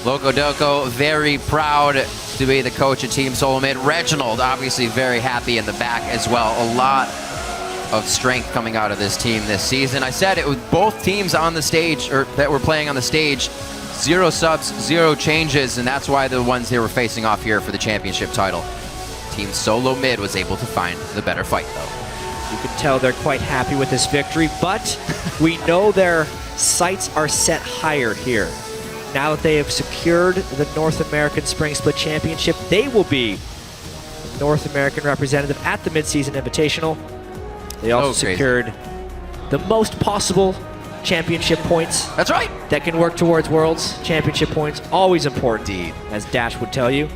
Loco Doco, very proud to be the coach of Team Solo Mid. Reginald, obviously very happy in the back as well. A lot of strength coming out of this team this season. I said it was both teams on the stage, or that were playing on the stage, 0 subs, 0 changes, and that's why the ones they were facing off here for the championship title. Team Solo Mid was able to find the better fight, though. You can tell they're quite happy with this victory, but we know their sights are set higher here. Now that they have secured the North American Spring Split Championship, they will be the North American representative at the Midseason Invitational. They also secured the most possible championship points. That's right. That can work towards Worlds. Championship points, always important, Indeed. as Dash would tell you.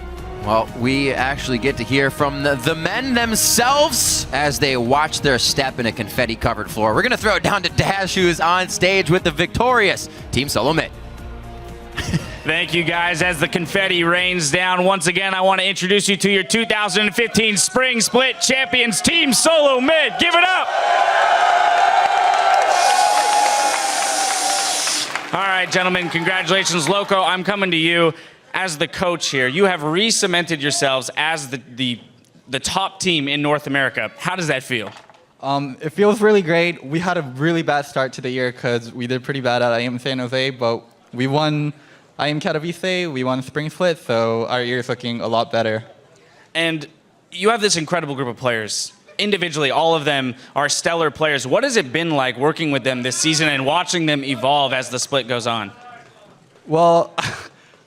Well, we actually get to hear from the men themselves as they watch their step in a confetti-covered floor. We're going to throw it down to Dash, who is on stage with the victorious Team Solo Mid. Thank you, guys. As the confetti rains down, once again, I want to introduce you to your 2015 Spring Split Champions, Team Solo Mid. Give it up! All right, gentlemen, congratulations. Loco, I'm coming to you as the coach here. You have re-cemented yourselves as the top team in North America. How does that feel? It feels really great. We had a really bad start to the year because we did pretty bad at IEM San Jose, but we won IEM Katowice, we won Spring Split, so our year is looking a lot better. And you have this incredible group of players. Individually, all of them are stellar players. What has it been like working with them this season and watching them evolve as the split goes on? Well,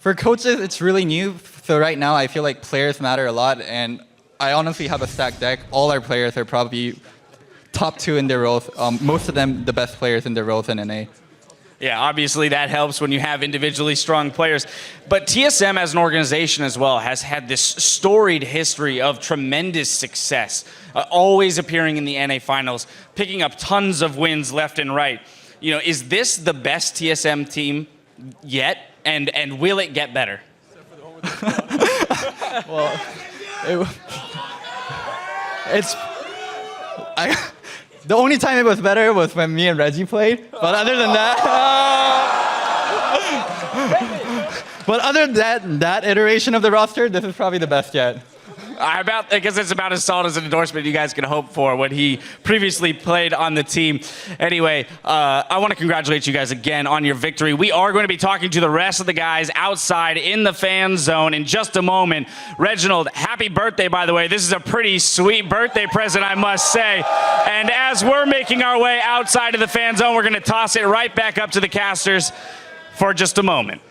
for coaches, it's really new. So right now, I feel like players matter a lot, and I honestly have a stacked deck. All our players are probably top 2 in their roles. Most of them, the best players in their roles in NA. Yeah, obviously that helps when you have individually strong players. But TSM as an organization as well has had this storied history of tremendous success, always appearing in the NA finals, picking up tons of wins left and right. You know, is this the best TSM team yet? And will it get better? Well, the only time it was better was when me and Reggie played. But other than that, iteration of the roster, this is probably the best yet. I guess it's about as solid as an endorsement you guys can hope for when he previously played on the team. Anyway, I want to congratulate you guys again on your victory. We are going to be talking to the rest of the guys outside in the fan zone in just a moment. Reginald, happy birthday, by the way. This is a pretty sweet birthday present, I must say. And as we're making our way outside of the fan zone, we're going to toss it right back up to the casters for just a moment.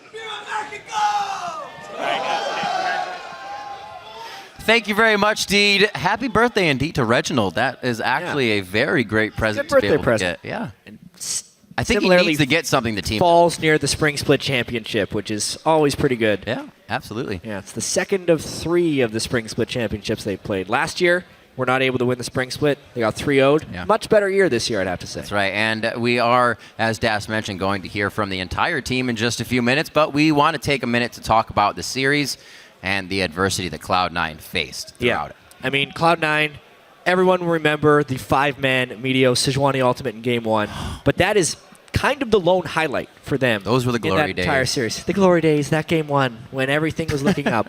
Thank you very much, Deed. Happy birthday, indeed, to Reginald. That is actually a very great present to be able to get. Yeah. I think he needs to get something the team falls near the Spring Split Championship, which is always pretty good. Yeah, absolutely. Yeah, it's the second of 3 of the Spring Split Championships they've played. Last year, were not able to win the Spring Split. They got 3-0'd. Yeah. Much better year this year, I'd have to say. That's right. And we are, as Das mentioned, going to hear from the entire team in just a few minutes, but we want to take a minute to talk about the series and the adversity that Cloud9 faced throughout it. I mean, Cloud9, everyone will remember the 5-man Meteos Sejuani Ultimate in Game 1, but that is kind of the lone highlight for them. Those were the glory days. In that entire series. The glory days, that Game 1, when everything was looking up.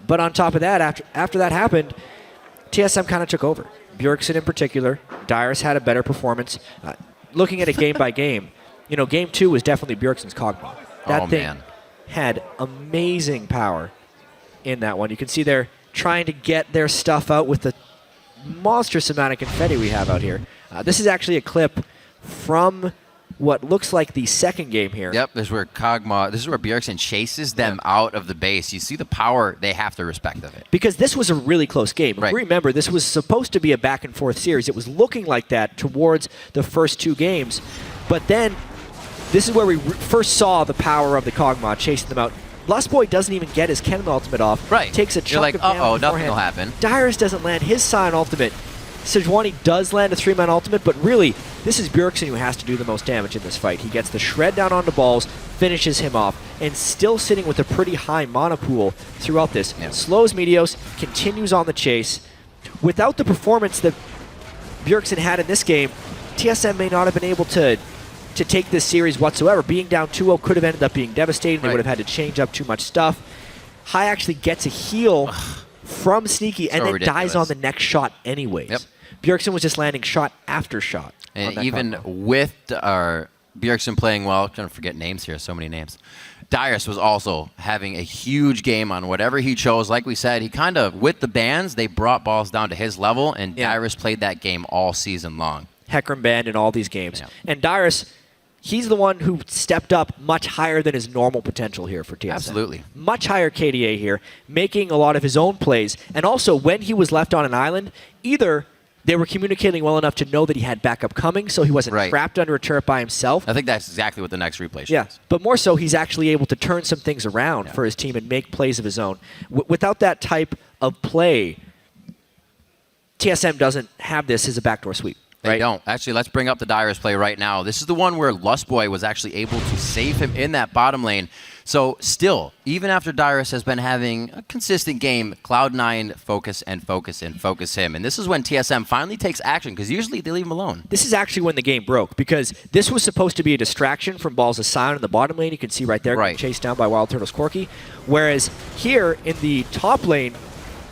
But on top of that, after that happened, TSM kind of took over. Bjergsen in particular. Dyrus had a better performance. Looking at it game by game, you know, Game 2 was definitely Bjergsen's Kog'Maw. That thing had amazing power in that one. You can see they're trying to get their stuff out with the monstrous amount of confetti we have out here. This is actually a clip from what looks like the second game here. Yep, this is where Bjergsen chases them out of the base. You see the power they have to respect of it. Because this was a really close game. Right. Remember, this was supposed to be a back and forth series. It was looking like that towards the first 2 games. But then, this is where we first saw the power of the Kog'Maw chasing them out. Lustboy doesn't even get his Kennen ultimate off. Right. Takes a You're chunk like, of damage uh-oh, nothing beforehand. will happen. Dyrus doesn't land his Sion ultimate. Sejuani does land a 3-man ultimate, but really, this is Bjergsen who has to do the most damage in this fight. He gets the shred down onto balls, finishes him off, and still sitting with a pretty high mana pool throughout this. Yeah. Slows Meteos, continues on the chase. Without the performance that Bjergsen had in this game, TSM may not have been able to take this series whatsoever. Being down 2-0 could have ended up being devastating. They Right. would have had to change up too much stuff. Hai actually gets a heal from Sneaky and So then ridiculous. dies on the next shot anyways. Yep. Bjergsen was just landing shot after shot. on And that even combo. with our Bjergsen playing well, I'm trying to forget names here, so many names. Dyrus was also having a huge game on whatever he chose. Like we said, he kind of, with the bans, they brought balls down to his level, and Yeah. Dyrus played that game all season long. Hecarim banned in all these games. Yeah. And Dyrus, he's the one who stepped up much higher than his normal potential here for TSM. Absolutely. Much higher KDA here, making a lot of his own plays. And also, when he was left on an island, either they were communicating well enough to know that he had backup coming, so he wasn't Right. trapped under a turret by himself. I think that's exactly what the next replay shows. Yeah, but more so, he's actually able to turn some things around for his team and make plays of his own. Without that type of play, TSM doesn't have this as a backdoor sweep. They Right? don't. Actually, let's bring up the Dyrus play right now. This is the one where Lustboy was actually able to save him in that bottom lane. So still, even after Dyrus has been having a consistent game, Cloud9 focus and focus and focus him. And this is when TSM finally takes action, because usually they leave him alone. This is actually when the game broke, because this was supposed to be a distraction from Balls of Sion in the bottom lane. You can see right there, Right. getting chased down by Wild Turtles Corki. Whereas here in the top lane,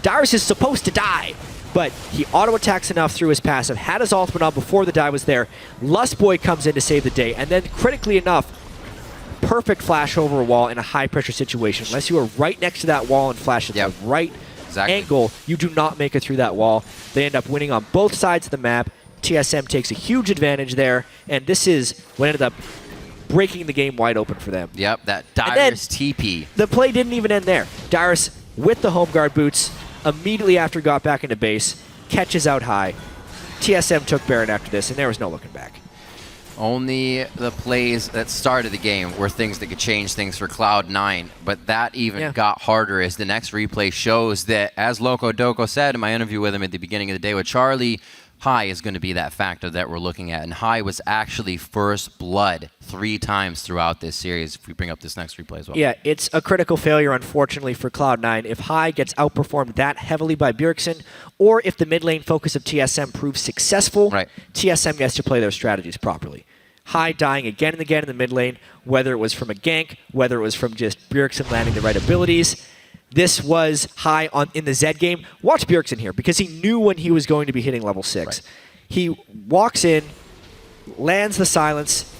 Dyrus is supposed to die, but he auto-attacks enough through his passive, had his ultimate on before the die was there. Lustboy comes in to save the day, and then critically enough, perfect flash over a wall in a high-pressure situation. Unless you are right next to that wall and flash at Yep. the right Exactly. angle, you do not make it through that wall. They end up winning on both sides of the map. TSM takes a huge advantage there, and this is what ended up breaking the game wide open for them. Yep, that And then- Dyrus TP. The play didn't even end there. Dyrus, with the home guard boots, immediately after he got back into base, catches out High. TSM took Baron after this, and there was no looking back. Only the plays that started the game were things that could change things for Cloud9, but that even got harder as the next replay shows that, as Loco Doco said in my interview with him at the beginning of the day with Charlie, High is going to be that factor that we're looking at, and High was actually first blood 3 times throughout this series if we bring up this next replay as well. Yeah, it's a critical failure, unfortunately, for Cloud9. If High gets outperformed that heavily by Bjergsen, or if the mid lane focus of TSM proves successful, Right. TSM gets to play their strategies properly. High dying again and again in the mid lane, whether it was from a gank, whether it was from just Bjergsen landing the right abilities. This was High in the Zed game. Watch Bjergsen here, because he knew when he was going to be hitting level 6. Right. He walks in, lands the silence,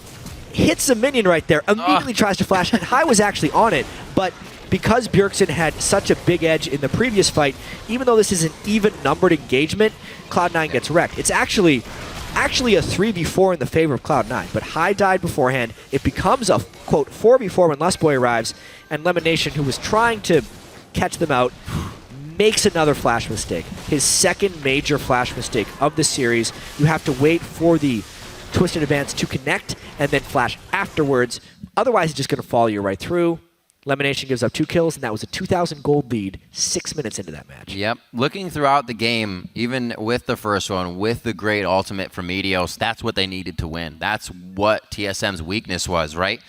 hits a minion right there, immediately tries to flash, and High was actually on it, but because Bjergsen had such a big edge in the previous fight, even though this is an even-numbered engagement, Cloud9 gets wrecked. It's actually a 3v4 in the favor of Cloud9, but High died beforehand. It becomes a, quote, 4v4 when Lustboy arrives, and Lemonation, who was trying to catch them out, makes another flash mistake. His second major flash mistake of the series. You have to wait for the Twisted Advance to connect and then flash afterwards. Otherwise, it's just going to follow you right through. Lemonation gives up 2 kills, and that was a 2,000 gold lead 6 minutes into that match. Yep. Looking throughout the game, even with the first one, with the great ultimate from Meteos, that's what they needed to win. That's what TSM's weakness was, right?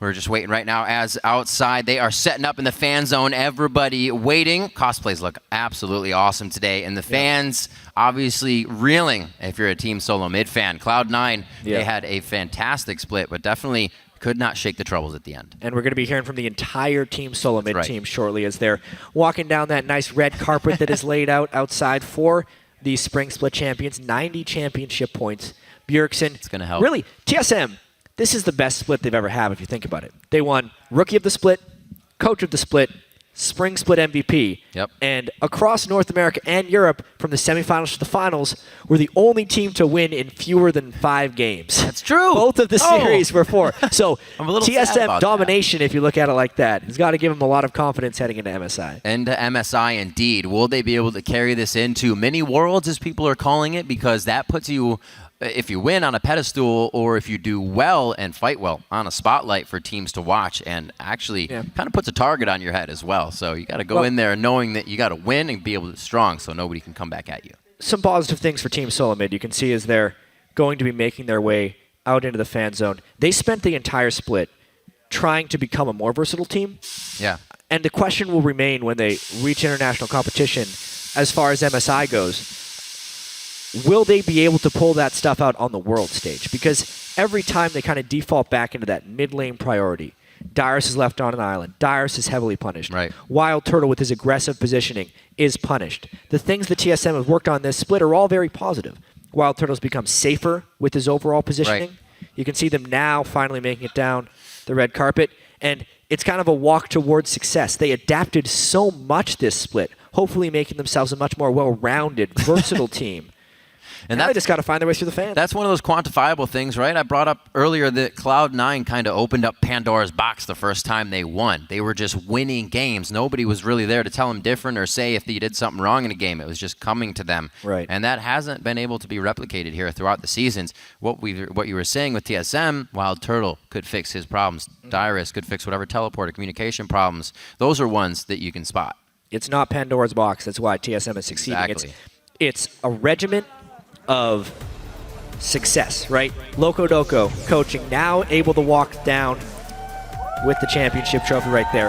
We're just waiting right now as outside they are setting up in the fan zone. Everybody waiting. Cosplays look absolutely awesome today. And the fans obviously reeling if you're a Team Solo mid fan. Cloud9, they had a fantastic split, but definitely could not shake the troubles at the end. And we're going to be hearing from the entire Team Solo mid right. team shortly as they're walking down that nice red carpet that is laid out outside for the Spring Split champions. 90 championship points. Bjergsen. It's going to help. Really, TSM, this is the best split they've ever had if you think about it. They won Rookie of the Split, Coach of the Split, Spring Split MVP. Yep. And across North America and Europe, from the semifinals to the finals, were the only team to win in fewer than 5 games. That's true. Both of the series were 4. So I'm a little sad TSM about domination, if you look at it like that, has got to give them a lot of confidence heading into MSI. And to MSI, indeed. Will they be able to carry this into mini worlds, as people are calling it? Because that puts you if you win on a pedestal or if you do well and fight well on a spotlight for teams to watch, and actually kind of puts a target on your head as well. So you got to go in there knowing that you got to win and be able to be strong so nobody can come back at you. Some positive things for Team Solomid you can see as they're going to be making their way out into the fan zone. They spent the entire split trying to become a more versatile team. Yeah. And the question will remain when they reach international competition as far as MSI goes. Will they be able to pull that stuff out on the world stage? Because every time they kind of default back into that mid-lane priority, Dyrus is left on an island. Dyrus is heavily punished. Right. Wild Turtle, with his aggressive positioning, is punished. The things that TSM have worked on this split are all very positive. Wild Turtle's become safer with his overall positioning. Right. You can see them now finally making it down the red carpet, and it's kind of a walk towards success. They adapted so much this split, hopefully making themselves a much more well-rounded, versatile team. And now they just got to find their way through the fans. That's one of those quantifiable things, right? I brought up earlier that Cloud9 kind of opened up Pandora's box the first time they won. They were just winning games. Nobody was really there to tell them different or say if they did something wrong in a game. It was just coming to them. Right. And that hasn't been able to be replicated here throughout the seasons. What you were saying with TSM, Wild Turtle could fix his problems. Dyrus could fix whatever teleporter communication problems. Those are ones that you can spot. It's not Pandora's box. That's why TSM is succeeding. Exactly. It's a regiment of success, right? Loco Doco coaching, now able to walk down with the championship trophy right there.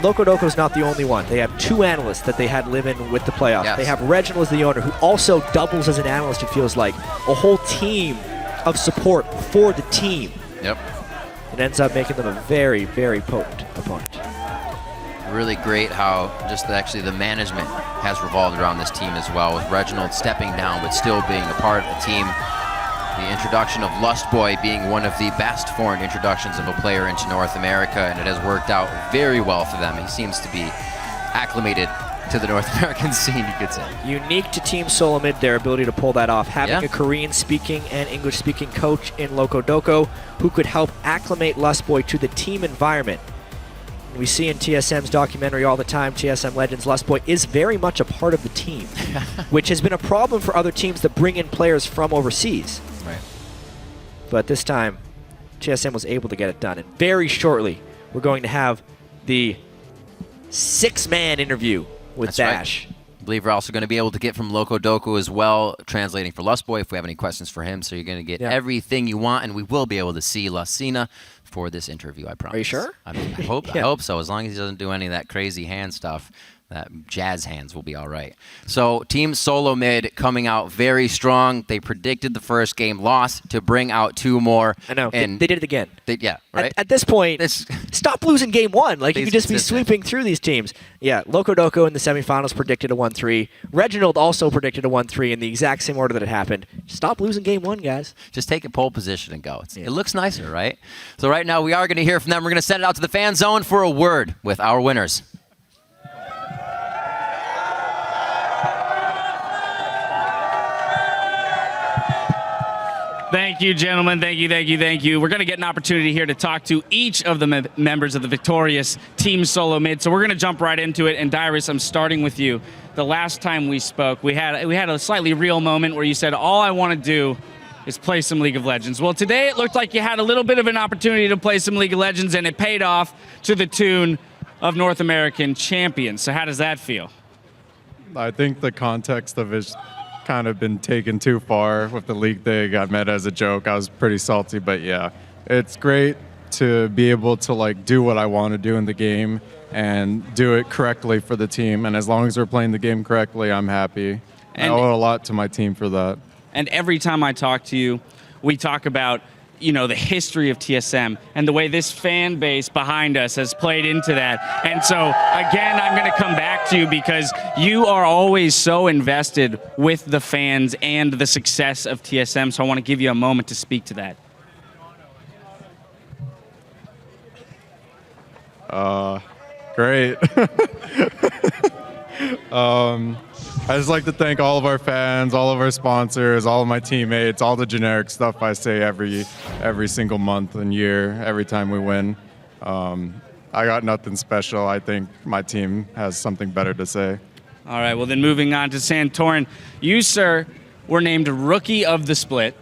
Loco Doco is not the only one. They have two analysts that they had live in with the playoffs. Yes. They have Reginald as the owner, who also doubles as an analyst, it feels like. A whole team of support for the team. Yep. It ends up making them a very, very potent opponent. Really great how just actually the management has revolved around this team as well, with Reginald stepping down but still being a part of the team. The introduction of Lustboy being one of the best foreign introductions of a player into North America, and it has worked out very well for them. He seems to be acclimated to the North American scene, you could say. Unique to Team Solomid, their ability to pull that off. Having Yeah. a Korean-speaking and English-speaking coach in Loco Doco who could help acclimate Lustboy to the team environment. We see in TSM's documentary all the time, TSM Legends, Lustboy is very much a part of the team, which has been a problem for other teams that bring in players from overseas. Right. But this time, TSM was able to get it done. And very shortly, we're going to have the 6-man interview with That's Dash. right. I believe we're also going to be able to get from Loco Doco as well, translating for Lustboy if we have any questions for him. So you're going to get everything you want, and we will be able to see Lucina for this interview, I promise. Are you sure? I hope so. As long as he doesn't do any of that crazy hand stuff, that jazz hands will be all right. So Team Solomid coming out very strong. They predicted the first game loss to bring out 2 more. I know. And they did it again. Right? At this point, stop losing game 1. Like, you could just be consistent. sweeping through these teams. Yeah, Loco Doco in the semifinals predicted a 1-3. Reginald also predicted a 1-3 in the exact same order that it happened. Stop losing game 1, guys. Just take a pole position and go. It looks nicer, right? So right now we are going to hear from them. We're going to send it out to the fan zone for a word with our winners. Thank you, gentlemen. Thank you. We're going to get an opportunity here to talk to each of the members of the victorious Team Solomid. So we're going to jump right into it. And Dyrus, I'm starting with you. The last time we spoke, we had a slightly real moment where you said, all I want to do is play some League of Legends. Well, today it looked like you had a little bit of an opportunity to play some League of Legends, and it paid off to the tune of North American champions. So how does that feel? I think the context of it kind of been taken too far with the league thing. I meant as a joke. I was pretty salty, but yeah, it's great to be able to like do what I want to do in the game and do it correctly for the team. And as long as we're playing the game correctly, I'm happy. And I owe a lot to my team for that. And every time I talk to you, we talk about, you know, the history of TSM and the way this fan base behind us has played into that. And so, again, I'm going to come back to you because you are always so invested with the fans and the success of TSM. So I want to give you a moment to speak to that. Great. I just like to thank all of our fans, all of our sponsors, all of my teammates, all the generic stuff I say every single month and year, every time we win. I got nothing special. I think my team has something better to say. All right, well then moving on to Santorin. You, sir, were named Rookie of the Split,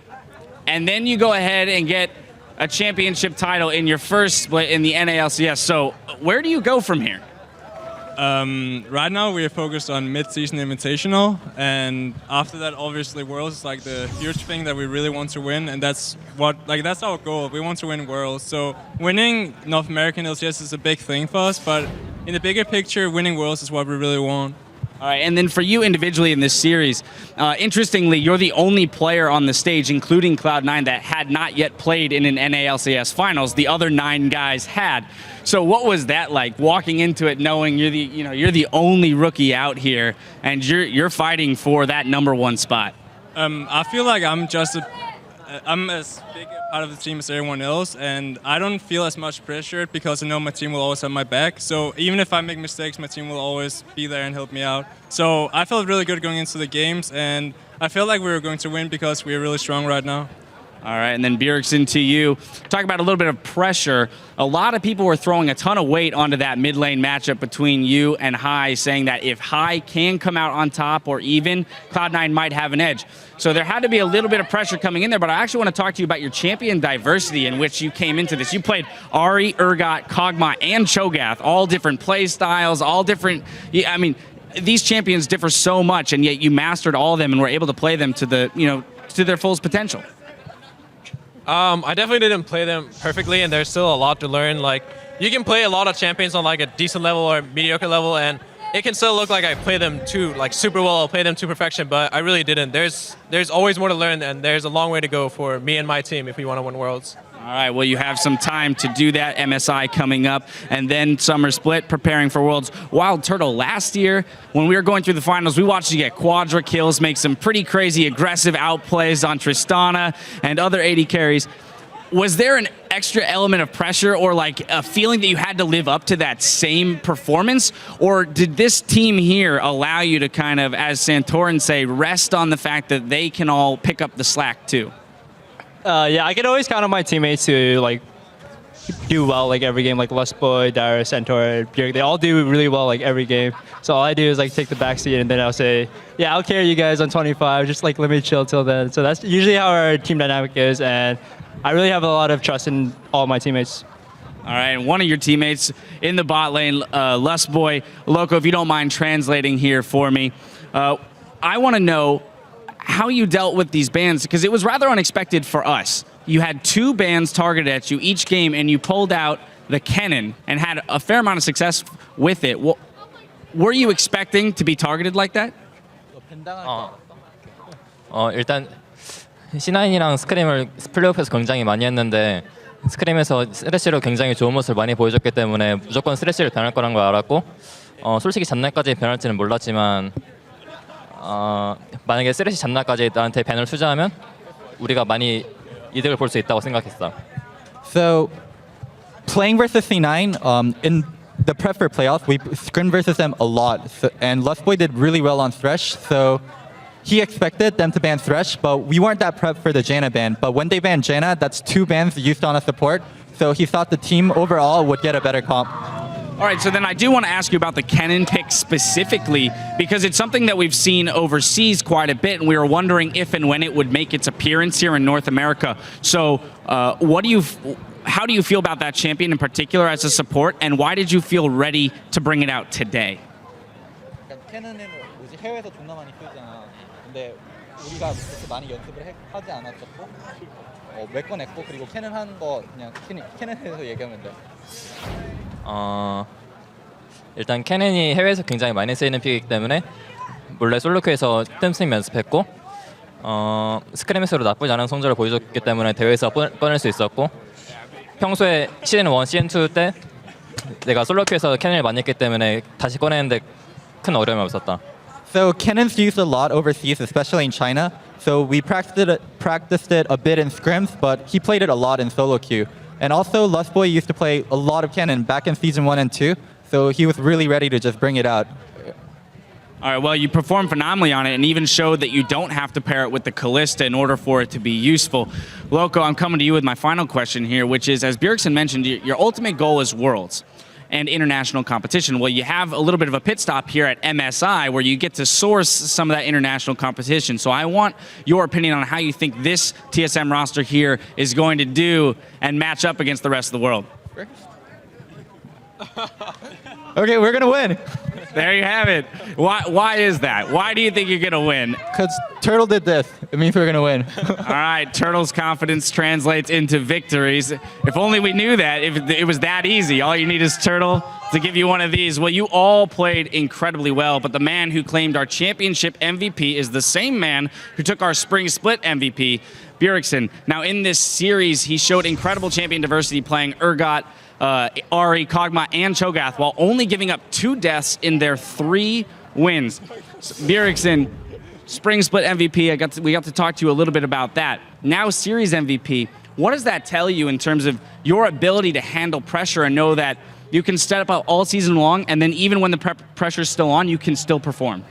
and then you go ahead and get a championship title in your first split in the NALCS. So where do you go from here? Right now we are focused on mid-season invitational, and after that, obviously, Worlds is like the huge thing that we really want to win, and that's our goal. We want to win Worlds. So winning North American LCS is a big thing for us, but in the bigger picture, winning Worlds is what we really want. All right, and then for you individually in this series, interestingly, you're the only player on the stage, including Cloud9, that had not yet played in an NALCS finals. The other 9 guys had. So what was that like, walking into it knowing you're the only rookie out here, and you're fighting for that #1 spot? I feel like I'm as big a part of the team as everyone else, and I don't feel as much pressure because I know my team will always have my back. So even if I make mistakes, my team will always be there and help me out. So I felt really good going into the games, and I felt like we were going to win because we are really strong right now. All right, and then Bjergsen, to you. Talk about a little bit of pressure. A lot of people were throwing a ton of weight onto that mid lane matchup between you and Hai, saying that if Hai can come out on top or even, Cloud9 might have an edge. So there had to be a little bit of pressure coming in there, but I actually want to talk to you about your champion diversity in which you came into this. You played Ahri, Urgot, Kog'Maw, and Cho'Gath, all different play styles, all different. I mean, these champions differ so much, and yet you mastered all of them and were able to play them to their fullest potential. I definitely didn't play them perfectly, and there's still a lot to learn. Like, you can play a lot of champions on like a decent level or mediocre level, and it can still look like I play them too like super well, I'll play them to perfection, but I really didn't. There's always more to learn, and there's a long way to go for me and my team if we want to win Worlds. All right, well, you have some time to do that. MSI coming up, and then Summer Split preparing for Worlds. Wild Turtle, last year, when we were going through the finals, we watched you get quadra kills, make some pretty crazy aggressive outplays on Tristana and other AD carries. Was there an extra element of pressure or like a feeling that you had to live up to that same performance? Or did this team here allow you to kind of, as Santorin say, rest on the fact that they can all pick up the slack too? Yeah, I can always count on my teammates to like do well like every game. Like Lustboy, Darius, Centaur, Bjerg, they all do really well like every game. So all I do is like take the backseat and then I'll say, yeah, I'll carry you guys on 25. Just like let me chill till then. So that's usually how our team dynamic is, and I really have a lot of trust in all my teammates. All right, and one of your teammates in the bot lane, Lustboy, Loco, if you don't mind translating here for me, I want to know how you dealt with these bans, because it was rather unexpected for us. You had 2 bans targeted at you each game, and you pulled out the Kennen and had a fair amount of success with it. Well, were you expecting to be targeted like that? 일단 C9이랑 스크림을 플레이오프에서 굉장히 많이 했는데 스크림에서 스레시로 굉장히 좋은 모습을 많이 보여줬기 때문에 무조건 스레시를 변할 거란 걸 알았고 솔직히 잔날까지 변할지는 몰랐지만 만약에 쓰레쉬 잔나까지 나한테 밴을 투자하면 우리가 많이 이득을 볼 수 있다고 생각했어. So, playing versus C9, in the prep for playoffs, we scrimmed versus them a lot. So, and Lustboy did really well on Thresh, so he expected them to ban Thresh, but we weren't that prepped for the Jaina ban. But when they banned Jaina, that's 2 bans used on a support, so he thought the team overall would get a better comp. All right, so then I do want to ask you about the Kennen pick specifically, because it's something that we've seen overseas quite a bit, and we were wondering if and when it would make its appearance here in North America. So how do you feel about that champion in particular as a support, and why did you feel ready to bring it out today? 캐논은 해외에서 존나 많이 쓰잖아. 근데 우리가 그렇게 많이 연습을 하지 않았었고 메꿔냈고 그리고 캐논 하는 거 그냥 캐논에 대해서 얘기하면 돼. 일단 캐넨이 해외에서 굉장히 많이 쓰이는 픽이기 때문에 몰래 솔로큐에서 뜸스님 연습했고 스크림에서도 나쁘지 않은 성적을 보여줬기 때문에 대회에서 꺼낼 수 있었고 평소에 시즌 1, 시즌 2 때 내가 솔로큐에서 캐넨을 많이 했기 때문에 다시 꺼내는데 큰 어려움이 없었다. So Kennen's used a lot overseas, especially in China. So we practiced it a bit in scrims, but he played it a lot in solo queue. And also, Lustboy used to play a lot of Kennen back in Season 1 and 2, so he was really ready to just bring it out. All right, well, you performed phenomenally on it and even showed that you don't have to pair it with the Kalista in order for it to be useful. Loco, I'm coming to you with my final question here, which is, as Bjergsen mentioned, your ultimate goal is Worlds. and international competition. Well, you have a little bit of a pit stop here at MSI where you get to source some of that international competition. So I want your opinion on how you think this TSM roster here is going to do and match up against the rest of the world. Okay, we're gonna win. There you have it. Why is that? Why do you think you're going to win? Because Turtle did this. It means we're gonna win. All right, Turtle's confidence translates into victories. If only we knew that, if it was that easy. All you need is Turtle to give you one of these. Well, you all played incredibly well, but the man who claimed our championship MVP is the same man who took our spring split MVP, Bjergsen. Now, in this series, he showed incredible champion diversity playing Urgot, Ahri, Kog'Maw, and Cho'Gath while only giving up 2 deaths in their 3 wins. Bjergsen, spring split MVP, we got to talk to you a little bit about that. Now series MVP, what does that tell you in terms of your ability to handle pressure and know that you can step up all season long, and then even when the pressure's still on, you can still perform?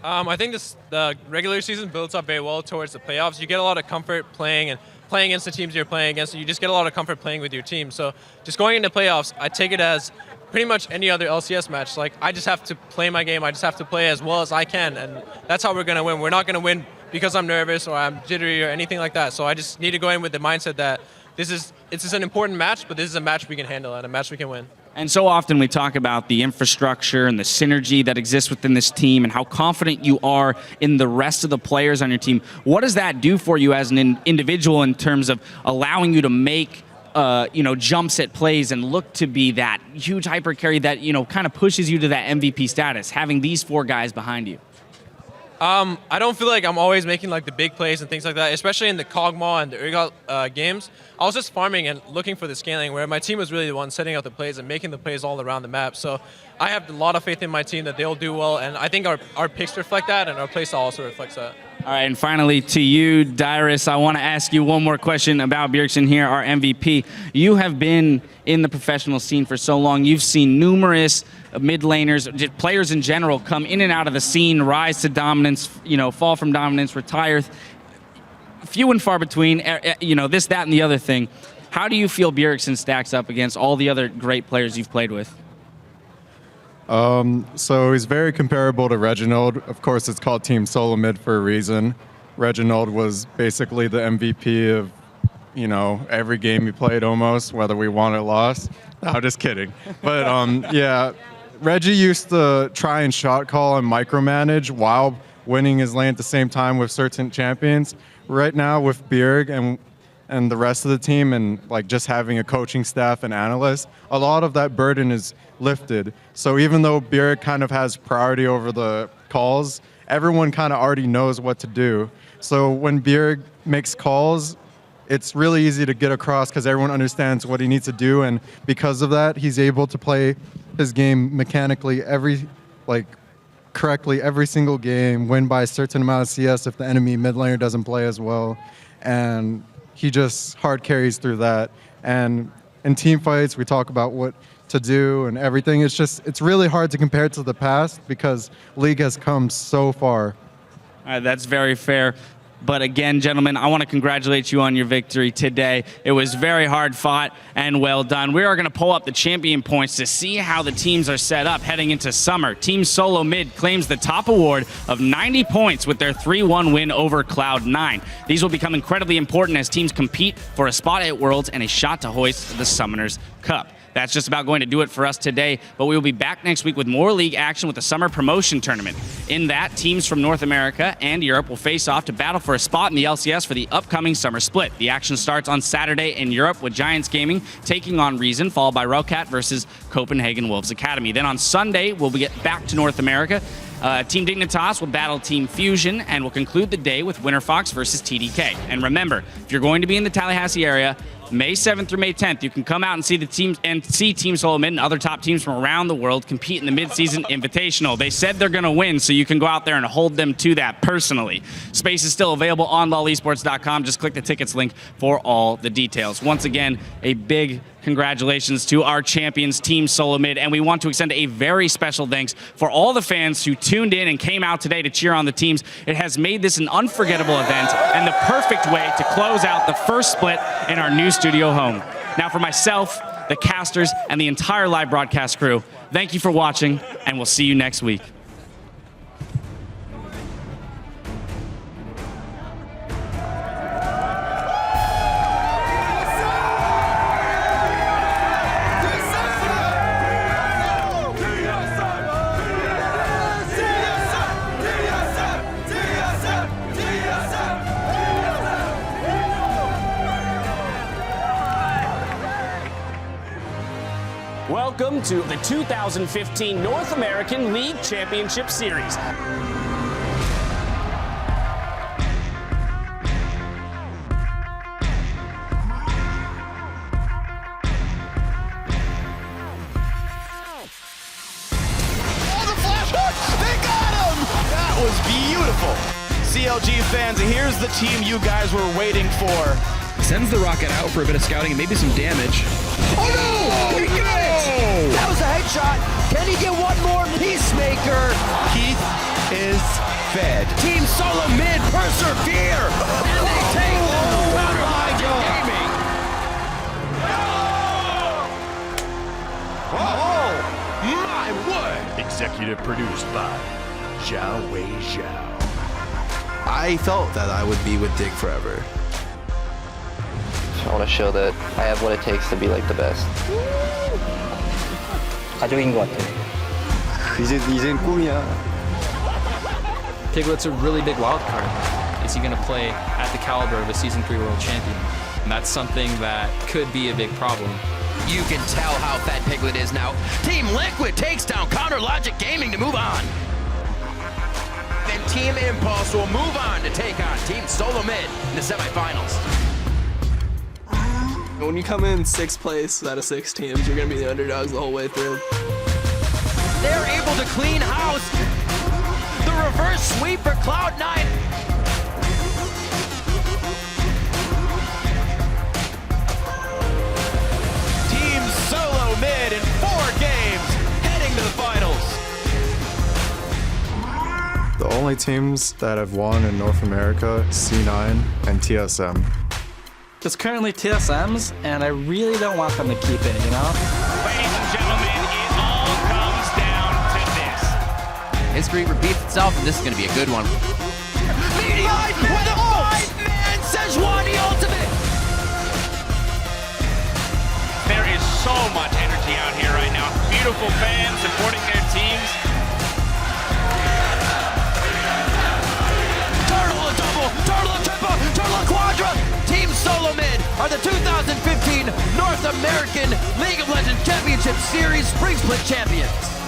I think the regular season builds up very well towards the playoffs. You get a lot of comfort playing against the teams you're playing against. You just get a lot of comfort playing with your team. So just going into playoffs, I take it as pretty much any other LCS match. Like, I just have to play my game. I just have to play as well as I can, and that's how we're going to win. We're not going to win because I'm nervous or I'm jittery or anything like that. So I just need to go in with the mindset that it's just an important match, but this is a match we can handle and a match we can win. And so often we talk about the infrastructure and the synergy that exists within this team and how confident you are in the rest of the players on your team. What does that do for you as an individual in terms of allowing you to make jumps at plays and look to be that huge hyper carry that, kind of pushes you to that MVP status, having these 4 guys behind you? I don't feel like I'm always making like the big plays and things like that, especially in the Kog'Maw and the Urgot games. I was just farming and looking for the scaling, where my team was really the one setting out the plays and making the plays all around the map. So I have a lot of faith in my team that they'll do well, and I think our picks reflect that, and our play style also reflects that. All right, and finally to you, Dyrus, I want to ask you one more question about Bjergsen here, our MVP. You have been in the professional scene for so long. You've seen numerous mid laners, just players in general, come in and out of the scene, rise to dominance, fall from dominance, retire. Few and far between, this, that, and the other thing. How do you feel Bjergsen stacks up against all the other great players you've played with? So he's very comparable to Reginald. Of course, it's called Team Solo Mid for a reason. Reginald was basically the MVP of, every game he played almost, whether we won or lost. No, just kidding. But yeah, Reggie used to try and shot call and micromanage while winning his lane at the same time with certain champions. Right now with Bjerg and the rest of the team and just having a coaching staff and analysts, a lot of that burden is lifted. So even though Bjerg kind of has priority over the calls, everyone kind of already knows what to do. So when Bjerg makes calls, it's really easy to get across because everyone understands what he needs to do, and because of that, he's able to play his game mechanically correctly every single game, win by a certain amount of CS if the enemy mid laner doesn't play as well, and he just hard carries through that. And in team fights, we talk about what to do and everything. It's really hard to compare it to the past because League has come so far. All right, that's very fair. But again, gentlemen, I want to congratulate you on your victory today. It was very hard fought and well done. We are going to pull up the champion points to see how the teams are set up heading into summer. Team Solo Mid claims the top award of 90 points with their 3-1 win over Cloud9. These will become incredibly important as teams compete for a spot at Worlds and a shot to hoist the Summoners Cup. That's just about going to do it for us today, but we will be back next week with more league action with the Summer Promotion Tournament. In that, teams from North America and Europe will face off to battle for a spot in the LCS for the upcoming Summer Split. The action starts on Saturday in Europe with Giants Gaming taking on Reason, followed by Rellcat versus Copenhagen Wolves Academy. Then on Sunday, we'll get back to North America. Team Dignitas will battle Team Fusion, and we'll conclude the day with Winterfox versus TDK. And remember, if you're going to be in the Tallahassee area, May 7th through May 10th, you can come out and see the teams and see Team Solo Mid and other top teams from around the world compete in the mid-season invitational. They said they're going to win, so you can go out there and hold them to that personally. Space is still available on lolesports.com. Just click the tickets link for all the details. Once again, a big congratulations to our champions, Team Solo Mid, and we want to extend a very special thanks for all the fans who tuned in and came out today to cheer on the teams. It has made this an unforgettable event and the perfect way to close out the first split in our new studio home. Now for myself, the casters, and the entire live broadcast crew. Thank you for watching, and we'll see you next week. Welcome to the 2015 North American League Championship Series. That was beautiful. CLG fans, here's the team you guys were waiting for. Sends the rocket out for a bit of scouting and maybe some damage. Oh no! He got it! That was a headshot. Can he get one more? Peacemaker. Keith is fed. Team Solo Mid persevere. And they take Logic Gaming. Oh my word! Executive produced by Zhao Wei Zhao. I felt that I would be with Dig forever. I want to show that I have what it takes to be like the best. 가족인 것 같아. 이젠 꿈이야. Piglet's a really big wild card. Is he going to play at the caliber of a Season 3 world champion? And that's something that could be a big problem. You can tell how fat Piglet is now. Team Liquid takes down Counter Logic Gaming to move on. Then Team Impulse will move on to take on Team Solo Mid in the semifinals. When you come in 6th place out of 6 teams, you're going to be the underdogs the whole way through. They're able to clean house. The reverse sweep for Cloud9. Team Solo Mid in 4 games, heading to the finals. The only teams that have won in North America, C9 and TSM. It's currently TSM's, and I really don't want them to keep it, you know? Ladies and gentlemen, it all comes down to this. History repeats itself, and this is going to be a good one. Meteor with a 5-man Sejuani ultimate! There is so much energy out here right now. Beautiful fans supporting their teams. Turtle a double, turtle a triple, turtle a quadra! Team Solo Mid are the 2015 North American League of Legends Championship Series Spring Split champions.